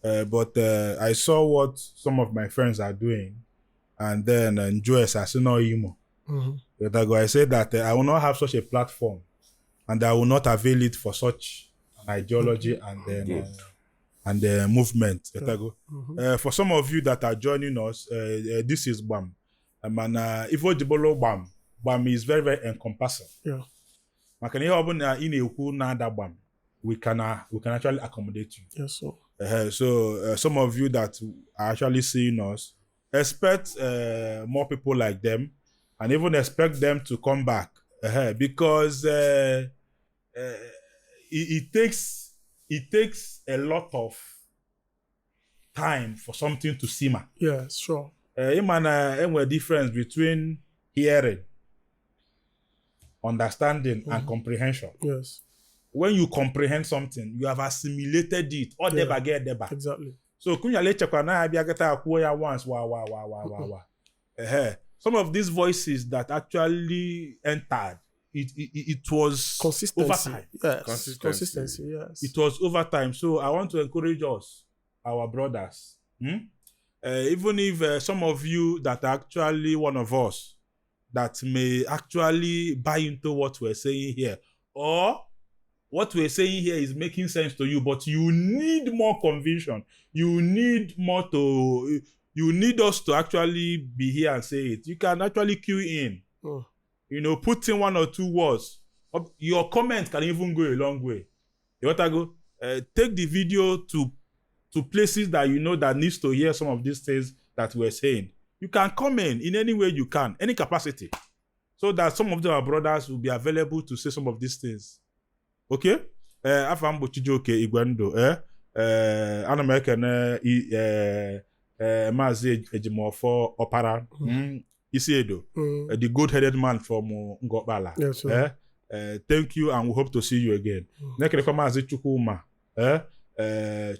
But I saw what some of my friends are doing, and then enjoy Asasino Imo. I said that I will not have such a platform, and I will not avail it for such an ideology and then and the movement. For some of you that are joining us, this is Gbam. If you Gbam, Gbam is very, very encompassing. Yeah. We can actually accommodate you. Yes, sir. So some of you that are actually seeing us, expect more people like them, and even expect them to come back because it takes it takes a lot of time for something to simmer. Yes, sure. A difference between hearing, understanding, and comprehension. Yes. When you comprehend something, you have assimilated it. Or deba. Exactly. So kunyale chekwa na abia geta akwo ya once wa. Some of these voices that actually entered, it was Consistency. over time. Yes. Consistency. Yes. It was over time. So I want to encourage us, our brothers. Even if some of you that are actually one of us that may actually buy into what we're saying here, or what we're saying here is making sense to you, but you need more conviction. You need us to actually be here and say it. You can actually cue in. Put in 1 or 2 words. Your comment can even go a long way. You want to go? Take the video to places that you know that needs to hear some of these things that we're saying. You can comment in any way you can, any capacity, so that some of our brothers will be available to say some of these things. Okay? Afam Bochijoke Igwendo, ana m ekene Mazi Ejimofor Opara, Isi Edo, the good-headed man from Okpala. Yes, sir. Thank you, and we hope to see you again. Nekere kwa Mazi Chukwuma,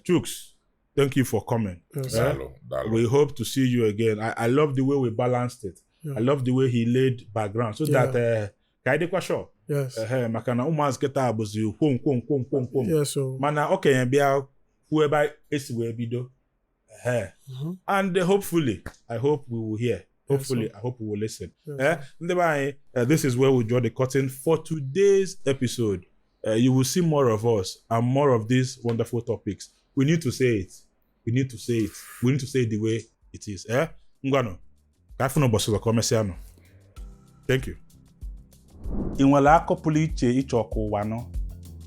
Chuks, thank you for coming. Yes, Dalo. We hope to see you again. I love the way we balanced it. Yeah. I love the way he laid background so that kaide kwa sure. Yes. Makana umaz keta abuzi kwom. Yes, so. Mana okay bia whoever is we bido. And hopefully, I hope we will hear. Hopefully, Yes, I hope we will listen. Yes, This is where we draw the curtain for today's episode. You will see more of us and more of these wonderful topics. We need to say it. We need to say it. We need to say it the way it is. Ngwano. Kafuno bosolo komesiano. Thank you. I nwere akọ pụrụ iche ịchọ ọkụ ụwa nọ.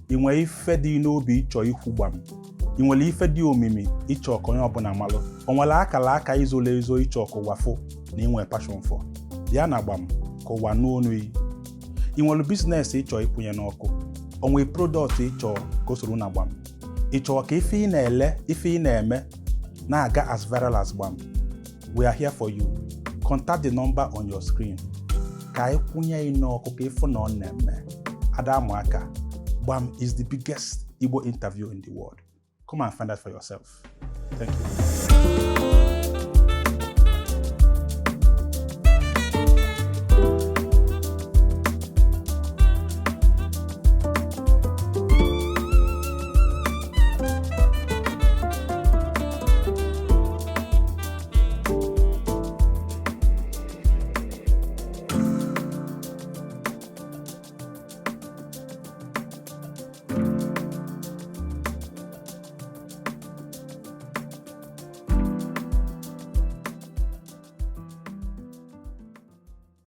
I nwere ife dị n'obi ịchọ ikwu gbam. I nwere ife dị omimi ịchọ ọkụ onye ọbụla malụ. O nwere akala aka izole ezo ịchọ ọkụ ụwa fụ na inwe passion for. Bịa na gbam ka ụwa n'onu iyi. I nwere business ịchọ ịkwụnye n'ọkụ. O nwere product ịchọ ka o soro na gbam. Ịchọ ka ife ị na-ele, ife ị na-eme na-aga as viral as Gbam. We are here for you. Contact the number on your screen. Ka ikwunye n'ọkụ ka ifu na ọ na-eme. Adamuaka, Gbam is the biggest Igbo interview in the world. Come and find out for yourself. Thank you.